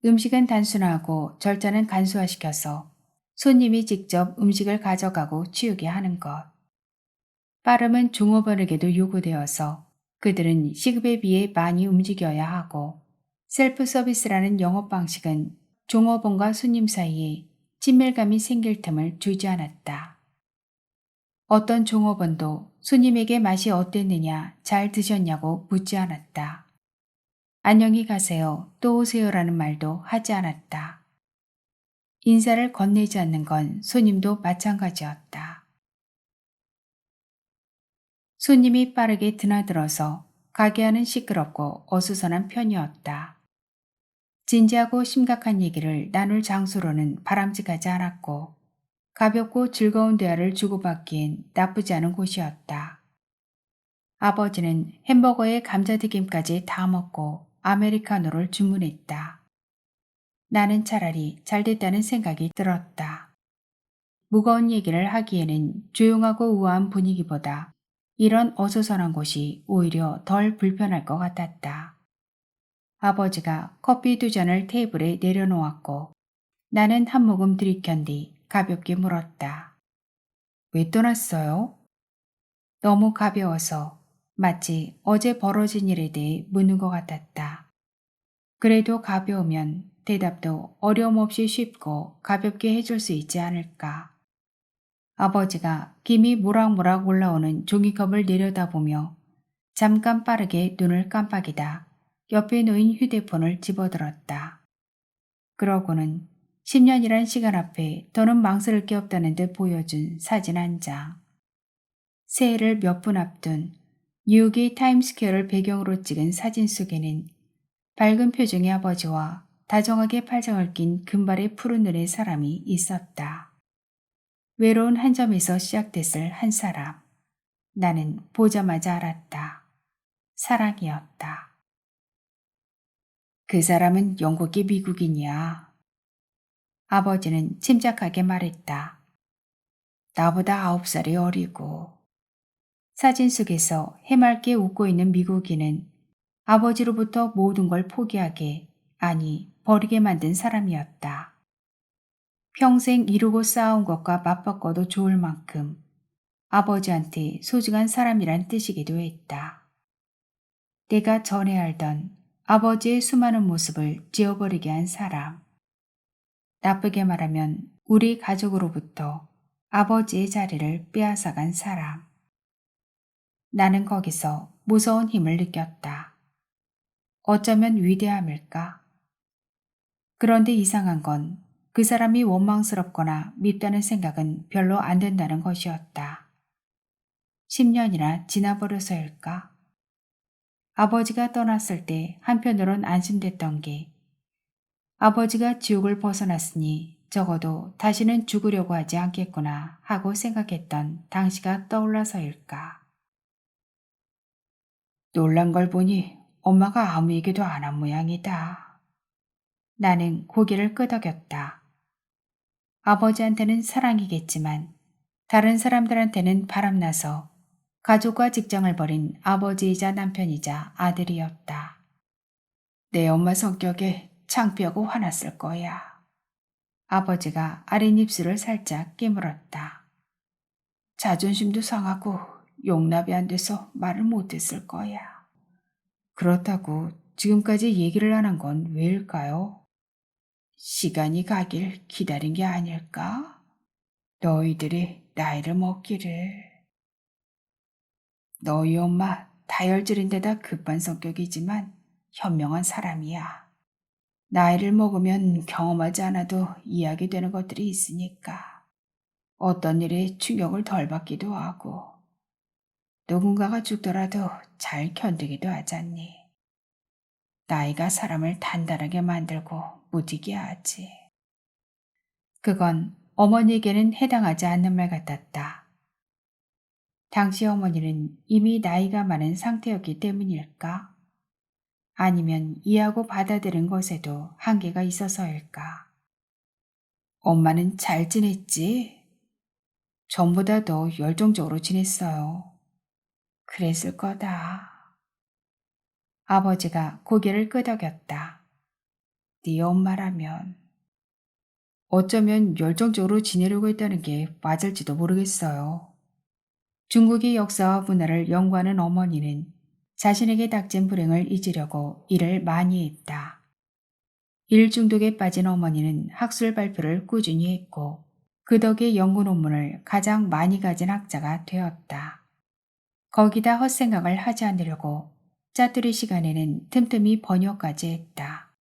음식은 단순화하고 절차는 간소화시켜서 손님이 직접 음식을 가져가고 치우게 하는 것. 빠름은 종업원에게도 요구되어서 그들은 시급에 비해 많이 움직여야 하고 셀프 서비스라는 영업 방식은 종업원과 손님 사이에 친밀감이 생길 틈을 주지 않았다. 어떤 종업원도 손님에게 맛이 어땠느냐, 잘 드셨냐고 묻지 않았다. 안녕히 가세요, 또 오세요라는 말도 하지 않았다. 인사를 건네지 않는 건 손님도 마찬가지였다. 손님이 빠르게 드나들어서 가게 안은 시끄럽고 어수선한 편이었다. 진지하고 심각한 얘기를 나눌 장소로는 바람직하지 않았고 가볍고 즐거운 대화를 주고받기엔 나쁘지 않은 곳이었다. 아버지는 햄버거에 감자튀김까지 다 먹고 아메리카노를 주문했다. 나는 차라리 잘됐다는 생각이 들었다. 무거운 얘기를 하기에는 조용하고 우아한 분위기보다 이런 어수선한 곳이 오히려 덜 불편할 것 같았다. 아버지가 커피 2잔을 테이블에 내려놓았고 나는 한 모금 들이켠 뒤 가볍게 물었다. 왜 떠났어요? 너무 가벼워서 마치 어제 벌어진 일에 대해 묻는 것 같았다. 그래도 가벼우면 대답도 어려움 없이 쉽고 가볍게 해줄 수 있지 않을까. 아버지가 김이 모락모락 올라오는 종이컵을 내려다보며 잠깐 빠르게 눈을 깜빡이다 옆에 놓인 휴대폰을 집어들었다. 그러고는 10년이란 시간 앞에 더는 망설일 게 없다는 듯 보여준 사진 한 장. 새해를 몇 분 앞둔 뉴욕의 타임스퀘어를 배경으로 찍은 사진 속에는 밝은 표정의 아버지와 다정하게 팔짱을 낀 금발의 푸른 눈의 사람이 있었다. 외로운 한 점에서 시작됐을 한 사람. 나는 보자마자 알았다. 사랑이었다. 그 사람은 영국의 미국인이야. 아버지는 침착하게 말했다. 나보다 9살이 어리고. 사진 속에서 해맑게 웃고 있는 미국인은 아버지로부터 모든 걸 포기하게, 아니 버리게 만든 사람이었다. 평생 이루고 쌓아온 것과 맞바꿔도 좋을 만큼 아버지한테 소중한 사람이란 뜻이기도 했다. 내가 전에 알던 아버지의 수많은 모습을 지워버리게 한 사람. 나쁘게 말하면 우리 가족으로부터 아버지의 자리를 빼앗아간 사람. 나는 거기서 무서운 힘을 느꼈다. 어쩌면 위대함일까? 그런데 이상한 건 그 사람이 원망스럽거나 밉다는 생각은 별로 안 든다는 것이었다. 10년이나 지나버려서일까? 아버지가 떠났을 때 한편으론 안심됐던 게 아버지가 지옥을 벗어났으니 적어도 다시는 죽으려고 하지 않겠구나 하고 생각했던 당시가 떠올라서일까? 놀란 걸 보니 엄마가 아무 얘기도 안 한 모양이다. 나는 고개를 끄덕였다. 아버지한테는 사랑이겠지만 다른 사람들한테는 바람나서 가족과 직장을 버린 아버지이자 남편이자 아들이었다. 내 엄마 성격에 창피하고 화났을 거야. 아버지가 아랫입술을 살짝 깨물었다. 자존심도 상하고 용납이 안 돼서 말을 못했을 거야. 그렇다고 지금까지 얘기를 안 한 건 왜일까요? 시간이 가길 기다린 게 아닐까? 너희들이 나이를 먹기를. 너희 엄마 다혈질인데다 급한 성격이지만 현명한 사람이야. 나이를 먹으면 경험하지 않아도 이해하게 되는 것들이 있으니까 어떤 일에 충격을 덜 받기도 하고 누군가가 죽더라도 잘 견디기도 하잖니. 나이가 사람을 단단하게 만들고 무디게 하지. 그건 어머니에게는 해당하지 않는 말 같았다. 당시 어머니는 이미 나이가 많은 상태였기 때문일까? 아니면 이해하고 받아들인 것에도 한계가 있어서일까? 엄마는 잘 지냈지? 전보다 더 열정적으로 지냈어요. 그랬을 거다. 아버지가 고개를 끄덕였다. 네 엄마라면. 어쩌면 열정적으로 지내려고 했다는 게 맞을지도 모르겠어요. 중국의 역사와 문화를 연구하는 어머니는 자신에게 닥친 불행을 잊으려고 일을 많이 했다. 일 중독에 빠진 어머니는 학술 발표를 꾸준히 했고 그 덕에 연구 논문을 가장 많이 가진 학자가 되었다. 거기다 헛생각을 하지 않으려고 짜투리 시간에는 틈틈이 번역까지 했다.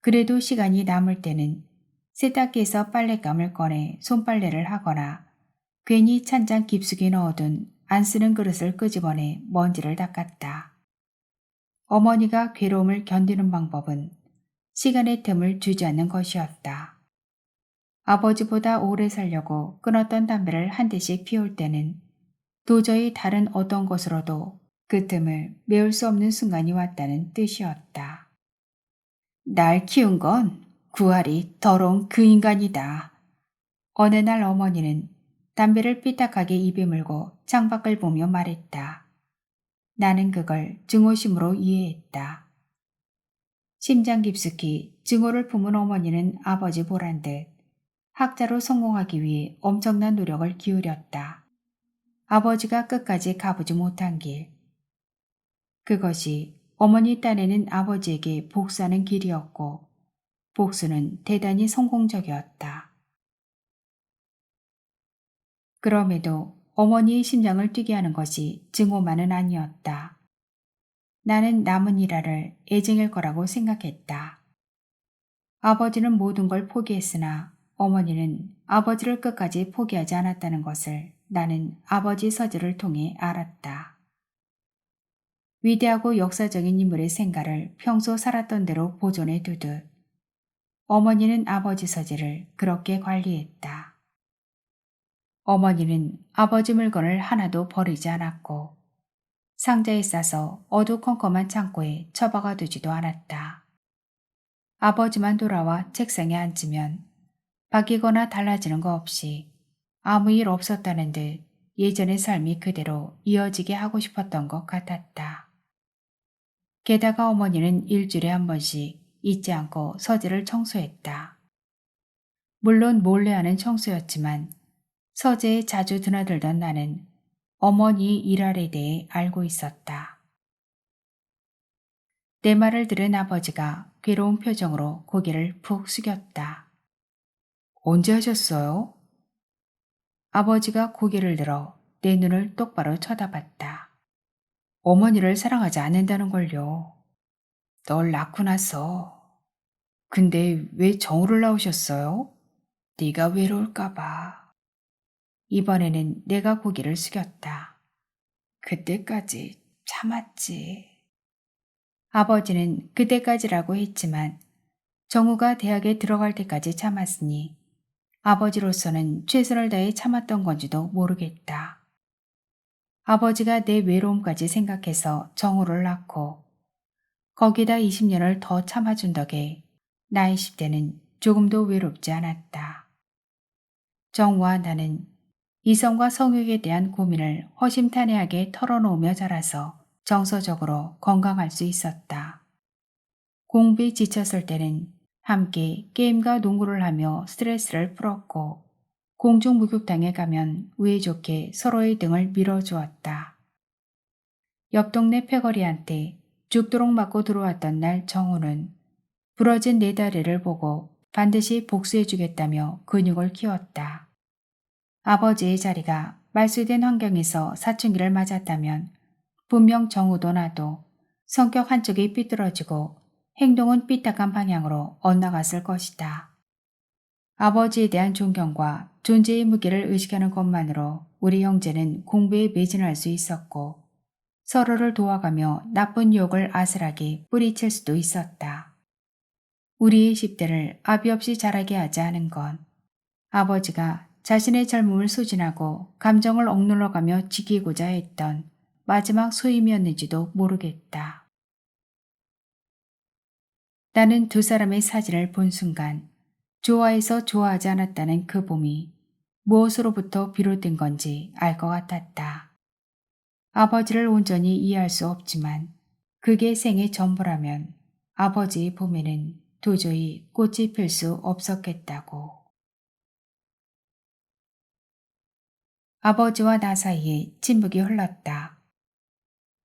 그래도 시간이 남을 때는 세탁기에서 빨랫감을 꺼내 손빨래를 하거나 괜히 찬장 깊숙이 넣어둔 안 쓰는 그릇을 끄집어내 먼지를 닦았다. 어머니가 괴로움을 견디는 방법은 시간의 틈을 주지 않는 것이었다. 아버지보다 오래 살려고 끊었던 담배를 한 대씩 피울 때는 도저히 다른 어떤 것으로도 그 틈을 메울 수 없는 순간이 왔다는 뜻이었다. 날 키운 건 구할이 더러운 그 인간이다. 어느 날 어머니는 담배를 삐딱하게 입에 물고 창밖을 보며 말했다. 나는 그걸 증오심으로 이해했다. 심장 깊숙이 증오를 품은 어머니는 아버지 보란 듯 학자로 성공하기 위해 엄청난 노력을 기울였다. 아버지가 끝까지 가보지 못한 길. 그것이 어머니 딴에는 아버지에게 복수하는 길이었고 복수는 대단히 성공적이었다. 그럼에도 어머니의 심장을 뛰게 하는 것이 증오만은 아니었다. 나는 남은 일화를 애증일 거라고 생각했다. 아버지는 모든 걸 포기했으나 어머니는 아버지를 끝까지 포기하지 않았다는 것을 나는 아버지 서재를 통해 알았다. 위대하고 역사적인 인물의 생가를 평소 살았던 대로 보존해 두듯 어머니는 아버지 서재를 그렇게 관리했다. 어머니는 아버지 물건을 하나도 버리지 않았고 상자에 싸서 어두컴컴한 창고에 처박아 두지도 않았다. 아버지만 돌아와 책상에 앉으면 바뀌거나 달라지는 거 없이 아무 일 없었다는 듯 예전의 삶이 그대로 이어지게 하고 싶었던 것 같았다. 게다가 어머니는 일주일에 한 번씩 잊지 않고 서재를 청소했다. 물론 몰래 하는 청소였지만 서재에 자주 드나들던 나는 어머니의 일할에 대해 알고 있었다. 내 말을 들은 아버지가 괴로운 표정으로 고개를 푹 숙였다. 언제 하셨어요? 아버지가 고개를 들어 내 눈을 똑바로 쳐다봤다. 어머니를 사랑하지 않는다는 걸요. 널 낳고 나서. 근데 왜 정우를 낳으셨어요? 네가 외로울까 봐. 이번에는 내가 고개를 숙였다. 그때까지 참았지. 아버지는 그때까지라고 했지만 정우가 대학에 들어갈 때까지 참았으니 아버지로서는 최선을 다해 참았던 건지도 모르겠다. 아버지가 내 외로움까지 생각해서 정우를 낳고 거기다 20년을 더 참아준 덕에 나이 10대는 조금도 외롭지 않았다. 정우와 나는 이성과 성욕에 대한 고민을 허심탄회하게 털어놓으며 자라서 정서적으로 건강할 수 있었다. 공부에 지쳤을 때는 함께 게임과 농구를 하며 스트레스를 풀었고 공중 목욕탕에 가면 우애 좋게 서로의 등을 밀어주었다. 옆 동네 패거리한테 죽도록 맞고 들어왔던 날 정우는 부러진 내 다리를 보고 반드시 복수해주겠다며 근육을 키웠다. 아버지의 자리가 말소된 환경에서 사춘기를 맞았다면 분명 정우도 나도 성격 한쪽이 삐뚤어지고 행동은 삐딱한 방향으로 엇나갔을 것이다. 아버지에 대한 존경과 존재의 무게를 의식하는 것만으로 우리 형제는 공부에 매진할 수 있었고 서로를 도와가며 나쁜 유혹을 아슬하게 뿌리칠 수도 있었다. 우리의 10대를 아비 없이 자라게 하지 않은 건 아버지가 자신의 젊음을 소진하고 감정을 억눌러가며 지키고자 했던 마지막 소임이었는지도 모르겠다. 나는 두 사람의 사진을 본 순간 좋아해서 좋아하지 않았다는 그 봄이 무엇으로부터 비롯된 건지 알 것 같았다. 아버지를 온전히 이해할 수 없지만 그게 생의 전부라면 아버지의 봄에는 도저히 꽃이 필 수 없었겠다고. 아버지와 나 사이에 침묵이 흘렀다.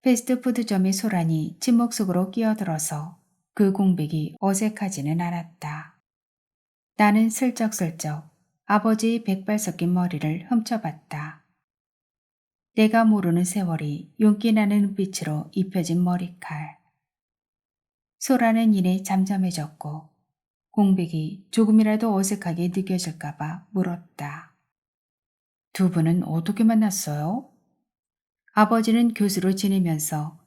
패스트푸드점의 소란이 침묵 속으로 끼어들어서 그 공백이 어색하지는 않았다. 나는 슬쩍슬쩍 아버지의 백발 섞인 머리를 훔쳐봤다. 내가 모르는 세월이 윤기나는 눈빛으로 입혀진 머리칼. 소라는 이내 잠잠해졌고 공백이 조금이라도 어색하게 느껴질까봐 물었다. 두 분은 어떻게 만났어요? 아버지는 교수로 지내면서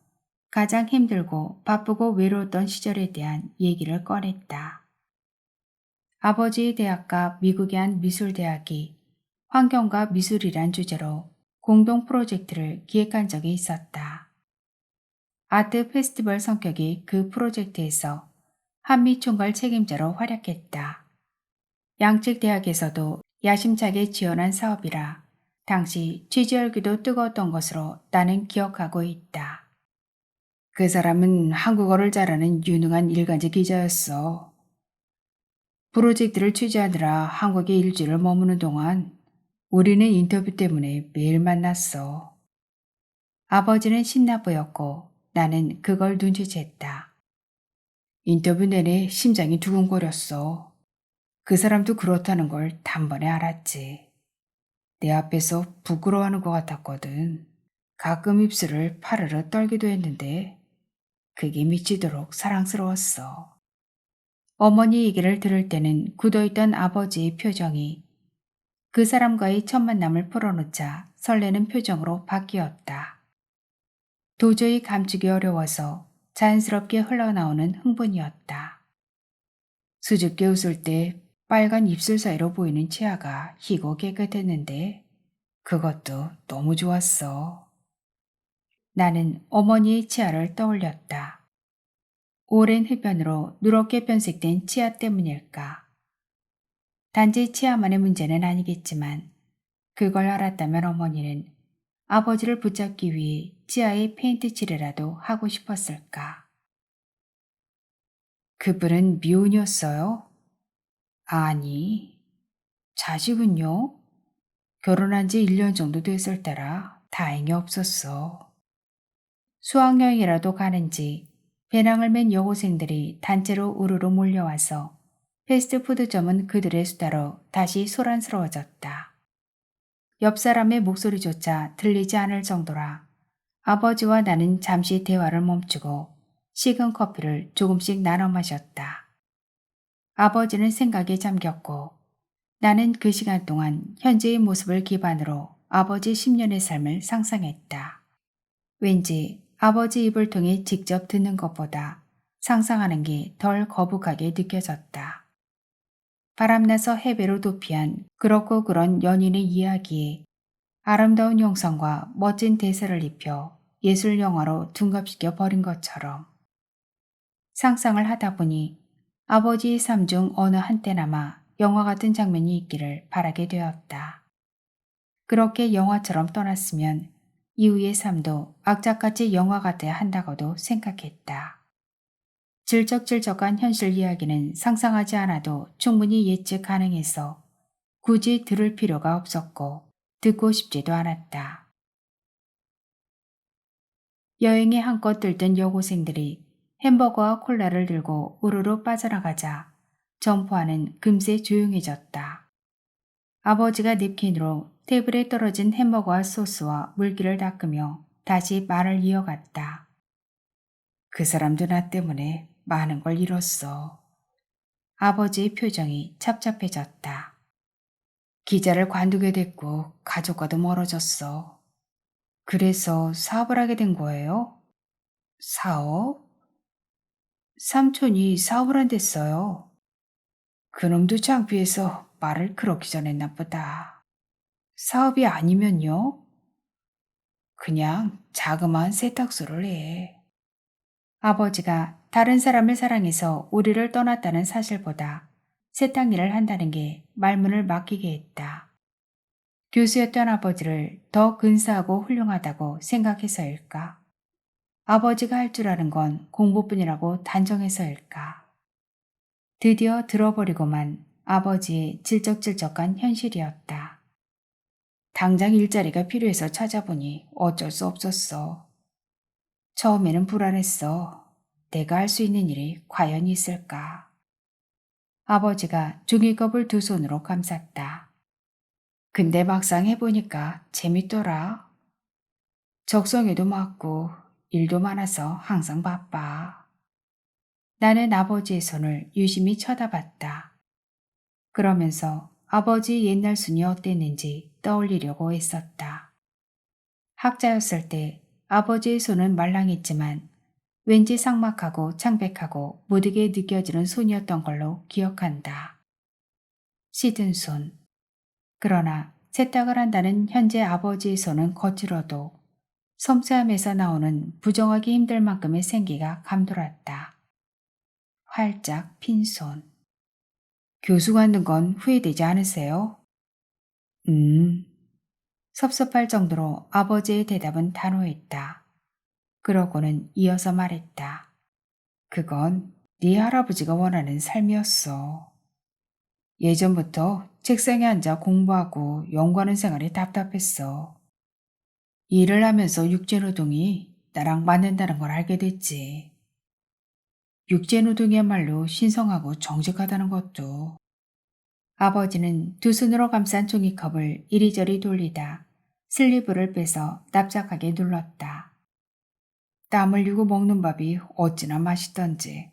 가장 힘들고 바쁘고 외로웠던 시절에 대한 얘기를 꺼냈다. 아버지의 대학과 미국의 한 미술대학이 환경과 미술이란 주제로 공동 프로젝트를 기획한 적이 있었다. 아트 페스티벌 성격이 그 프로젝트에서 한미 총괄 책임자로 활약했다. 양측 대학에서도 야심차게 지원한 사업이라 당시 취재 열기도 뜨거웠던 것으로 나는 기억하고 있다. 그 사람은 한국어를 잘하는 유능한 일간지 기자였어. 프로젝트를 취재하느라 한국에 일주일을 머무는 동안 우리는 인터뷰 때문에 매일 만났어. 아버지는 신나 보였고 나는 그걸 눈치챘다. 인터뷰 내내 심장이 두근거렸어. 그 사람도 그렇다는 걸 단번에 알았지. 내 앞에서 부끄러워하는 것 같았거든. 가끔 입술을 파르르 떨기도 했는데 그게 미치도록 사랑스러웠어. 어머니 얘기를 들을 때는 굳어있던 아버지의 표정이 그 사람과의 첫 만남을 풀어놓자 설레는 표정으로 바뀌었다. 도저히 감추기 어려워서 자연스럽게 흘러나오는 흥분이었다. 수줍게 웃을 때 빨간 입술 사이로 보이는 치아가 희고 깨끗했는데 그것도 너무 좋았어. 나는 어머니의 치아를 떠올렸다. 오랜 흡연으로 누렇게 변색된 치아 때문일까? 단지 치아만의 문제는 아니겠지만 그걸 알았다면 어머니는 아버지를 붙잡기 위해 치아에 페인트 칠이라도 하고 싶었을까? 그분은 미혼이었어요? 아니, 자식은요? 결혼한 지 1년 정도 됐을 때라 다행히 없었어. 수학여행이라도 가는지 배낭을 맨 여고생들이 단체로 우르르 몰려와서 패스트푸드점은 그들의 수다로 다시 소란스러워졌다. 옆 사람의 목소리조차 들리지 않을 정도라 아버지와 나는 잠시 대화를 멈추고 식은 커피를 조금씩 나눠 마셨다. 아버지는 생각에 잠겼고 나는 그 시간 동안 현재의 모습을 기반으로 아버지 10년의 삶을 상상했다. 왠지 아버지 입을 통해 직접 듣는 것보다 상상하는 게 덜 거북하게 느껴졌다. 바람나서 해배로 도피한 그렇고 그런 연인의 이야기에 아름다운 영상과 멋진 대사를 입혀 예술 영화로 둔갑시켜 버린 것처럼 상상을 하다 보니 아버지의 삶 중 어느 한때나마 영화 같은 장면이 있기를 바라게 되었다. 그렇게 영화처럼 떠났으면 이후의 삶도 악착같이 영화 같아야 한다고도 생각했다. 질적질적한 현실 이야기는 상상하지 않아도 충분히 예측 가능해서 굳이 들을 필요가 없었고 듣고 싶지도 않았다. 여행에 한껏 들뜬 여고생들이 햄버거와 콜라를 들고 우르르 빠져나가자 점포안은 금세 조용해졌다. 아버지가 냅킨으로 테이블에 떨어진 햄버거와 소스와 물기를 닦으며 다시 말을 이어갔다. 그 사람도 나 때문에 많은 걸 잃었어. 아버지의 표정이 착잡해졌다. 기자를 관두게 됐고 가족과도 멀어졌어. 그래서 사업을 하게 된 거예요? 사업? 삼촌이 사업을 한댔어요. 그놈도 창피해서 말을 그렇게 전했나 보다. 사업이 아니면요? 그냥 자그마한 세탁소를 해. 아버지가 다른 사람을 사랑해서 우리를 떠났다는 사실보다 세탁 일을 한다는 게 말문을 막히게 했다. 교수였던 아버지를 더 근사하고 훌륭하다고 생각해서일까? 아버지가 할 줄 아는 건 공부뿐이라고 단정해서일까? 드디어 들어버리고만 아버지의 질적질적한 현실이었다. 당장 일자리가 필요해서 찾아보니 어쩔 수 없었어. 처음에는 불안했어. 내가 할 수 있는 일이 과연 있을까? 아버지가 종이컵을 두 손으로 감쌌다. 근데 막상 해보니까 재밌더라. 적성에도 맞고 일도 많아서 항상 바빠. 나는 아버지의 손을 유심히 쳐다봤다. 그러면서 아버지 옛날 순이 어땠는지 떠올리려고 했었다. 학자였을 때 아버지의 손은 말랑했지만 왠지 삭막하고 창백하고 무디게 느껴지는 손이었던 걸로 기억한다. 시든 손. 그러나 세탁을 한다는 현재 아버지의 손은 거칠어도 섬세함에서 나오는 부정하기 힘들 만큼의 생기가 감돌았다. 활짝 핀 손. 교수 갖는 건 후회되지 않으세요? 음. 섭섭할 정도로 아버지의 대답은 단호했다. 그러고는 이어서 말했다. 그건 네 할아버지가 원하는 삶이었어. 예전부터 책상에 앉아 공부하고 연구하는 생활이 답답했어. 일을 하면서 육체노동이 나랑 맞는다는 걸 알게 됐지. 육체노동이야말로 신성하고 정직하다는 것도. 아버지는 두 손으로 감싼 종이컵을 이리저리 돌리다 슬리브를 빼서 납작하게 눌렀다. 땀 흘리고 먹는 밥이 어찌나 맛있던지.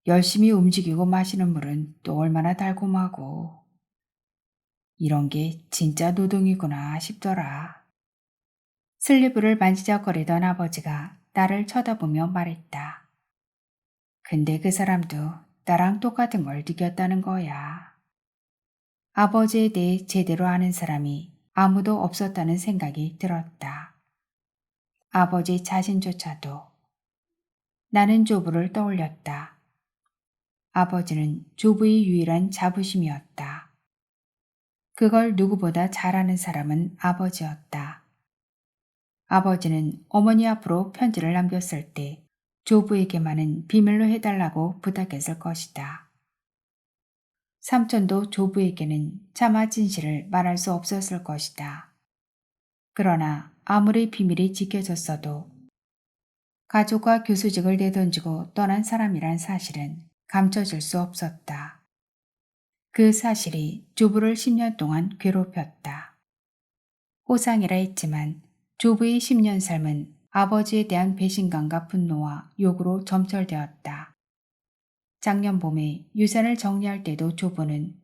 열심히 움직이고 마시는 물은 또 얼마나 달콤하고. 이런 게 진짜 노동이구나 싶더라. 슬리브를 만지작거리던 아버지가 나를 쳐다보며 말했다. 근데 그 사람도 나랑 똑같은 걸 느꼈다는 거야. 아버지에 대해 제대로 아는 사람이 아무도 없었다는 생각이 들었다. 아버지 자신조차도. 나는 조부를 떠올렸다. 아버지는 조부의 유일한 자부심이었다. 그걸 누구보다 잘 아는 사람은 아버지였다. 아버지는 어머니 앞으로 편지를 남겼을 때 조부에게만은 비밀로 해달라고 부탁했을 것이다. 삼촌도 조부에게는 차마 진실을 말할 수 없었을 것이다. 그러나 아무리 비밀이 지켜졌어도 가족과 교수직을 내던지고 떠난 사람이란 사실은 감춰질 수 없었다. 그 사실이 조부를 10년 동안 괴롭혔다. 호상이라 했지만 조부의 10년 삶은 아버지에 대한 배신감과 분노와 욕으로 점철되었다. 작년 봄에 유산을 정리할 때도 조부는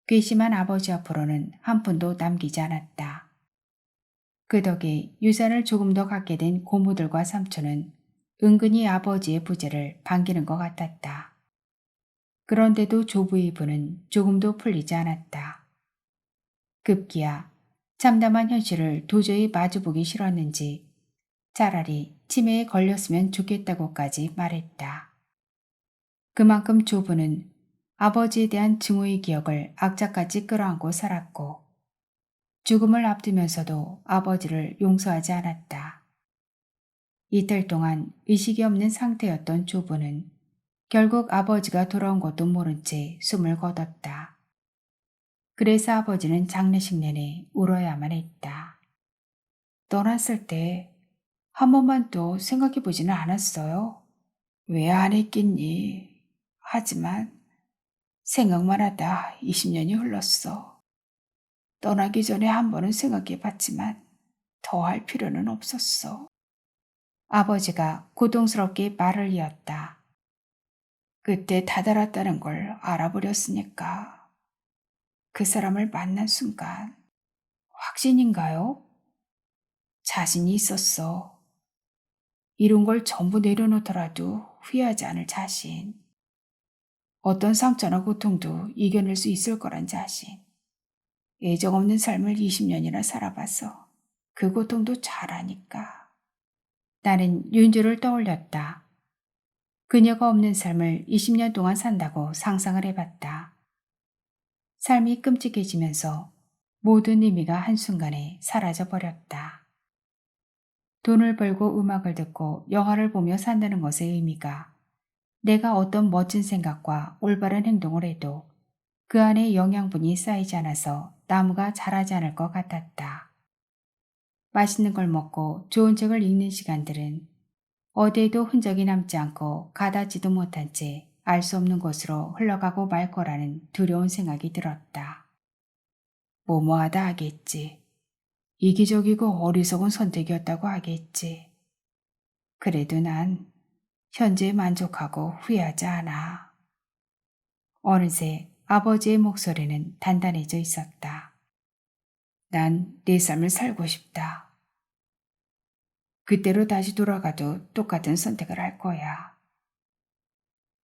괘씸한 아버지 앞으로는 한 푼도 남기지 않았다. 그 덕에 유산을 조금 더 갖게 된 고모들과 삼촌은 은근히 아버지의 부재를 반기는 것 같았다. 그런데도 조부의 분은 조금도 풀리지 않았다. 급기야 참담한 현실을 도저히 마주보기 싫었는지 차라리 치매에 걸렸으면 좋겠다고까지 말했다. 그만큼 조부는 아버지에 대한 증오의 기억을 악착같이 끌어안고 살았고 죽음을 앞두면서도 아버지를 용서하지 않았다. 이틀 동안 의식이 없는 상태였던 조부는 결국 아버지가 돌아온 것도 모른 채 숨을 거뒀다. 그래서 아버지는 장례식 내내 울어야만 했다. 떠났을 때 한 번만 또 생각해보지는 않았어요. 왜 안 했겠니? 하지만 생각만 하다 20년이 흘렀어. 떠나기 전에 한 번은 생각해봤지만 더 할 필요는 없었어. 아버지가 고통스럽게 말을 이었다. 그때 다다랐다는 걸 알아버렸으니까. 그 사람을 만난 순간 확신인가요? 자신이 있었어. 이룬 걸 전부 내려놓더라도 후회하지 않을 자신. 어떤 상처나 고통도 이겨낼 수 있을 거란 자신. 애정 없는 삶을 20년이나 살아봐서 그 고통도 잘 아니까. 나는 윤주를 떠올렸다. 그녀가 없는 삶을 20년 동안 산다고 상상을 해봤다. 삶이 끔찍해지면서 모든 의미가 한순간에 사라져버렸다. 돈을 벌고 음악을 듣고 영화를 보며 산다는 것의 의미가 내가 어떤 멋진 생각과 올바른 행동을 해도 그 안에 영양분이 쌓이지 않아서 나무가 자라지 않을 것 같았다. 맛있는 걸 먹고 좋은 책을 읽는 시간들은 어디에도 흔적이 남지 않고 가닿지도 못한 채 알 수 없는 곳으로 흘러가고 말 거라는 두려운 생각이 들었다. 뭐뭐하다 하겠지. 이기적이고 어리석은 선택이었다고 하겠지. 그래도 난 현재에 만족하고 후회하지 않아. 어느새 아버지의 목소리는 단단해져 있었다. 난 내 삶을 살고 싶다. 그때로 다시 돌아가도 똑같은 선택을 할 거야.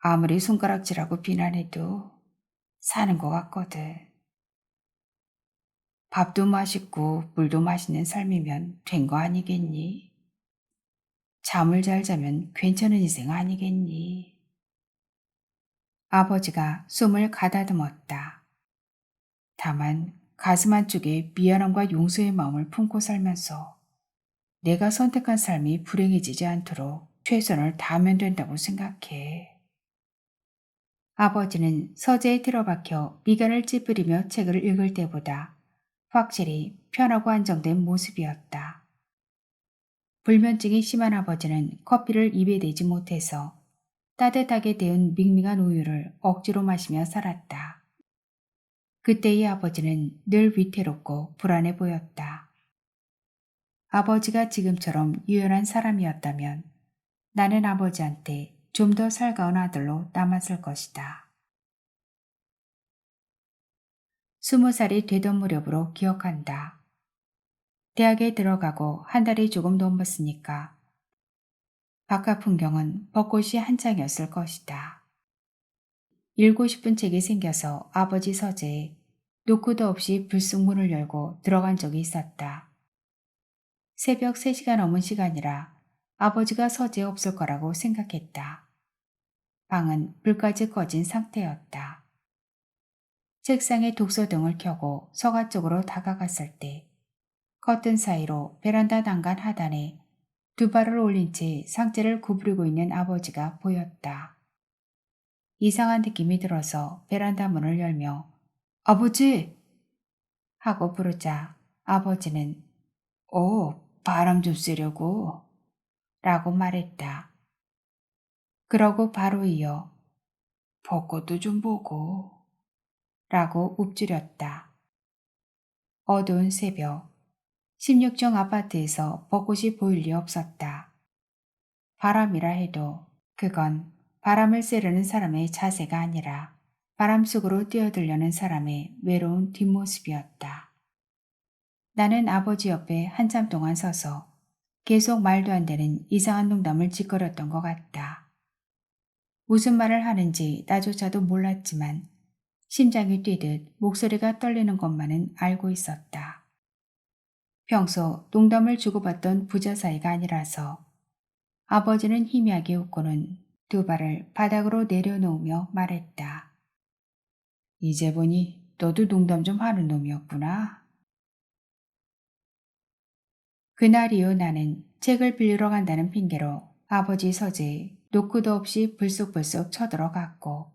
아무리 손가락질하고 비난해도 사는 것 같거든. 밥도 맛있고 물도 맛있는 삶이면 된 거 아니겠니? 잠을 잘 자면 괜찮은 인생 아니겠니? 아버지가 숨을 가다듬었다. 다만 가슴 한쪽에 미안함과 용서의 마음을 품고 살면서 내가 선택한 삶이 불행해지지 않도록 최선을 다하면 된다고 생각해. 아버지는 서재에 틀어박혀 미간을 찌푸리며 책을 읽을 때보다 확실히 편하고 안정된 모습이었다. 불면증이 심한 아버지는 커피를 입에 대지 못해서 따뜻하게 데운 밍밍한 우유를 억지로 마시며 살았다. 그때의 아버지는 늘 위태롭고 불안해 보였다. 아버지가 지금처럼 유연한 사람이었다면 나는 아버지한테 좀 더 살가운 아들로 남았을 것이다. 20살이 되던 무렵으로 기억한다. 대학에 들어가고 한 달이 조금 넘었으니까 바깥 풍경은 벚꽃이 한창이었을 것이다. 읽고 싶은 책이 생겨서 아버지 서재에 노크도 없이 불쑥 문을 열고 들어간 적이 있었다. 새벽 3시가 넘은 시간이라 아버지가 서재에 없을 거라고 생각했다. 방은 불까지 꺼진 상태였다. 책상에 독서등을 켜고 서가 쪽으로 다가갔을 때 커튼 사이로 베란다 난간 하단에 두 발을 올린 채 상체를 구부리고 있는 아버지가 보였다. 이상한 느낌이 들어서 베란다 문을 열며 "아버지!" 하고 부르자 아버지는 바람 좀 쐬려고 라고 말했다. 그러고 바로 이어 벚꽃도 좀 보고 라고 읊조렸다. 어두운 새벽 16층 아파트에서 벚꽃이 보일 리 없었다. 바람이라 해도 그건 바람을 쐬려는 사람의 자세가 아니라 바람 속으로 뛰어들려는 사람의 외로운 뒷모습이었다. 나는 아버지 옆에 한참 동안 서서 계속 말도 안 되는 이상한 농담을 짓거렸던 것 같다. 무슨 말을 하는지 나조차도 몰랐지만 심장이 뛰듯 목소리가 떨리는 것만은 알고 있었다. 평소 농담을 주고받던 부자 사이가 아니라서 아버지는 희미하게 웃고는 두 발을 바닥으로 내려놓으며 말했다. "이제 보니 너도 농담 좀 하는 놈이었구나." 그날 이후 나는 책을 빌리러 간다는 핑계로 아버지 서재에 노크도 없이 불쑥불쑥 쳐들어갔고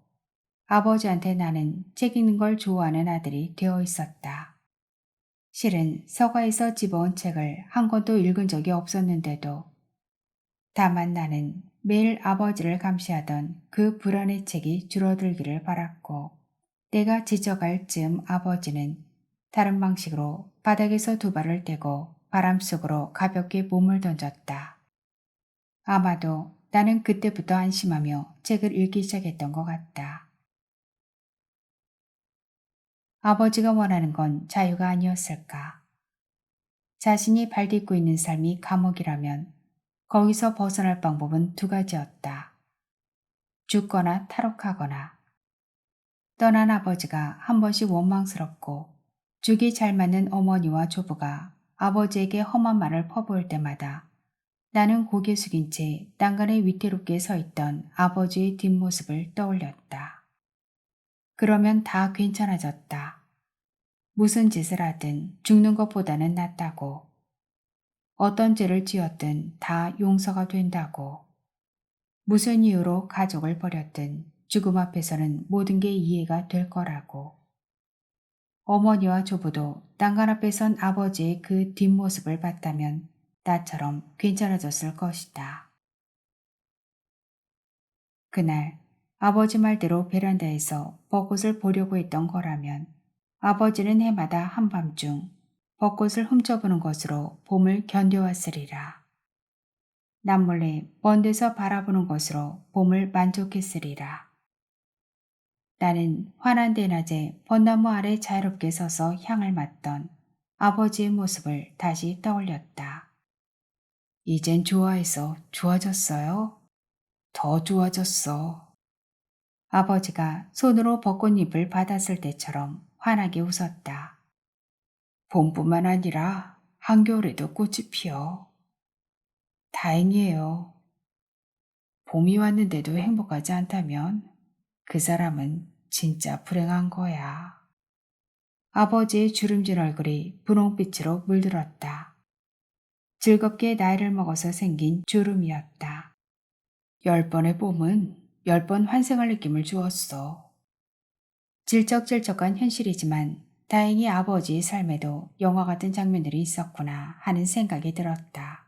아버지한테 나는 책 읽는 걸 좋아하는 아들이 되어 있었다. 실은 서가에서 집어온 책을 한 권도 읽은 적이 없었는데도 다만 나는 매일 아버지를 감시하던 그 불안의 책이 줄어들기를 바랐고 내가 지쳐갈 즈음 아버지는 다른 방식으로 바닥에서 두 발을 떼고 바람 속으로 가볍게 몸을 던졌다. 아마도 나는 그때부터 안심하며 책을 읽기 시작했던 것 같다. 아버지가 원하는 건 자유가 아니었을까? 자신이 발딛고 있는 삶이 감옥이라면 거기서 벗어날 방법은 두 가지였다. 죽거나 탈옥하거나. 떠난 아버지가 한 번씩 원망스럽고 죽이 잘 맞는 어머니와 조부가 아버지에게 험한 말을 퍼부을 때마다 나는 고개 숙인 채 난간에 위태롭게 서 있던 아버지의 뒷모습을 떠올렸다. 그러면 다 괜찮아졌다. 무슨 짓을 하든 죽는 것보다는 낫다고. 어떤 죄를 지었든 다 용서가 된다고. 무슨 이유로 가족을 버렸든 죽음 앞에서는 모든 게 이해가 될 거라고. 어머니와 조부도 난간 앞에 선 아버지의 그 뒷모습을 봤다면 나처럼 괜찮아졌을 것이다. 그날 아버지 말대로 베란다에서 벚꽃을 보려고 했던 거라면 아버지는 해마다 한밤중 벚꽃을 훔쳐보는 것으로 봄을 견뎌왔으리라. 남몰래 먼 데서 바라보는 것으로 봄을 만족했으리라. 나는 환한 대낮에 벚나무 아래 자유롭게 서서 향을 맡던 아버지의 모습을 다시 떠올렸다. "이젠 좋아해서 좋아졌어요? 더 좋아졌어." 아버지가 손으로 벚꽃잎을 받았을 때처럼 환하게 웃었다. "봄뿐만 아니라 한겨울에도 꽃이 피어. 다행이에요. 봄이 왔는데도 행복하지 않다면 그 사람은 진짜 불행한 거야." 아버지의 주름진 얼굴이 분홍빛으로 물들었다. 즐겁게 나이를 먹어서 생긴 주름이었다. 10번의 봄은 10번 환생할 느낌을 주었어. 질척질척한 현실이지만 다행히 아버지의 삶에도 영화 같은 장면들이 있었구나 하는 생각이 들었다.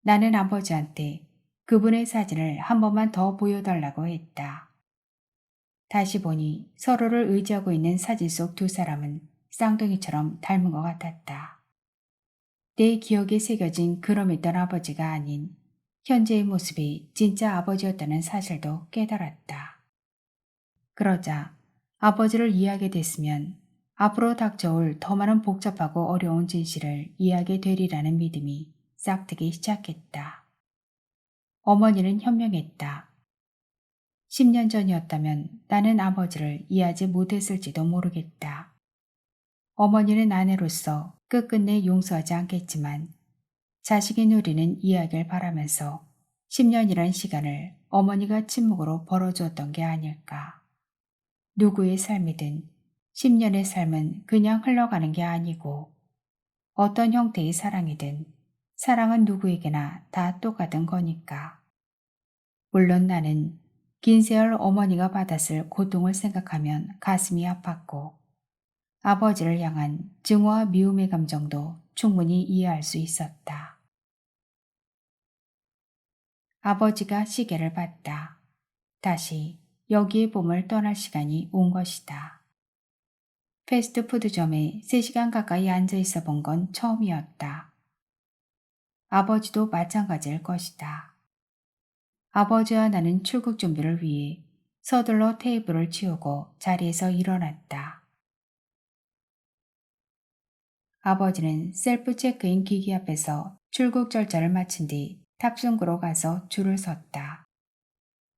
나는 아버지한테 그분의 사진을 한 번만 더 보여달라고 했다. 다시 보니 서로를 의지하고 있는 사진 속 두 사람은 쌍둥이처럼 닮은 것 같았다. 내 기억에 새겨진 그럼있던 아버지가 아닌 현재의 모습이 진짜 아버지였다는 사실도 깨달았다. 그러자 아버지를 이해하게 됐으면 앞으로 닥쳐올 더 많은 복잡하고 어려운 진실을 이해하게 되리라는 믿음이 싹트기 시작했다. 어머니는 현명했다. 10년 전이었다면 나는 아버지를 이해하지 못했을지도 모르겠다. 어머니는 아내로서 끝끝내 용서하지 않겠지만 자식이 누리는 이야기를 바라면서 10년이란 시간을 어머니가 침묵으로 벌어주었던 게 아닐까. 누구의 삶이든 10년의 삶은 그냥 흘러가는 게 아니고 어떤 형태의 사랑이든 사랑은 누구에게나 다 똑같은 거니까. 물론 나는 긴 세월 어머니가 받았을 고통을 생각하면 가슴이 아팠고 아버지를 향한 증오와 미움의 감정도 충분히 이해할 수 있었다. 아버지가 시계를 봤다. 다시 여기의 봄을 떠날 시간이 온 것이다. 패스트푸드점에 3시간 가까이 앉아 있어 본 건 처음이었다. 아버지도 마찬가지일 것이다. 아버지와 나는 출국 준비를 위해 서둘러 테이블을 치우고 자리에서 일어났다. 아버지는 셀프 체크인 기기 앞에서 출국 절차를 마친 뒤 탑승구로 가서 줄을 섰다.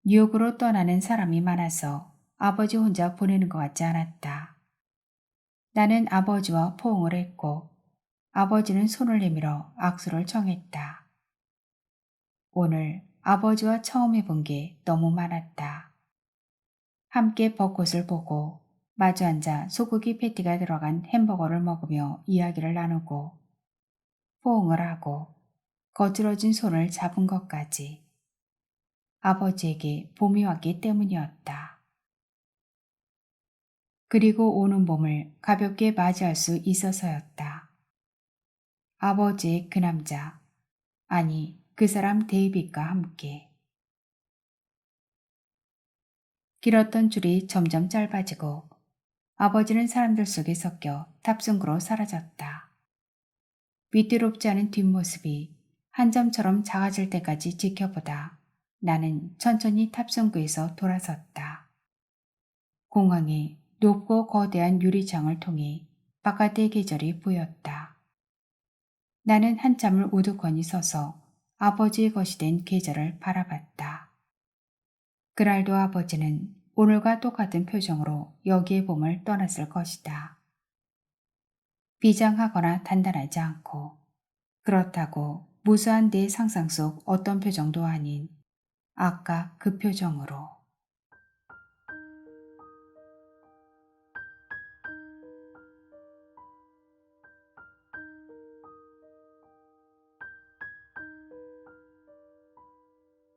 뉴욕으로 떠나는 사람이 많아서 아버지 혼자 보내는 것 같지 않았다. 나는 아버지와 포옹을 했고 아버지는 손을 내밀어 악수를 청했다. 오늘 아버지와 처음 해본 게 너무 많았다. 함께 벚꽃을 보고 마주 앉아 소고기 패티가 들어간 햄버거를 먹으며 이야기를 나누고 포옹을 하고 거칠어진 손을 잡은 것까지 아버지에게 봄이 왔기 때문이었다. 그리고 오는 봄을 가볍게 맞이할 수 있어서였다. 아버지의 그 남자, 아니 그 사람 데이빗과 함께. 길었던 줄이 점점 짧아지고 아버지는 사람들 속에 섞여 탑승구로 사라졌다. 위태롭지 않은 뒷모습이 한 점처럼 작아질 때까지 지켜보다 나는 천천히 탑승구에서 돌아섰다. 공항에 높고 거대한 유리창을 통해 바깥의 계절이 보였다. 나는 한참을 우두커니 서서 아버지의 것이 된 계절을 바라봤다. 그날도 아버지는 오늘과 똑같은 표정으로 여기의 봄을 떠났을 것이다. 비장하거나 단단하지 않고 그렇다고 무수한 내 상상 속 어떤 표정도 아닌 아까 그 표정으로.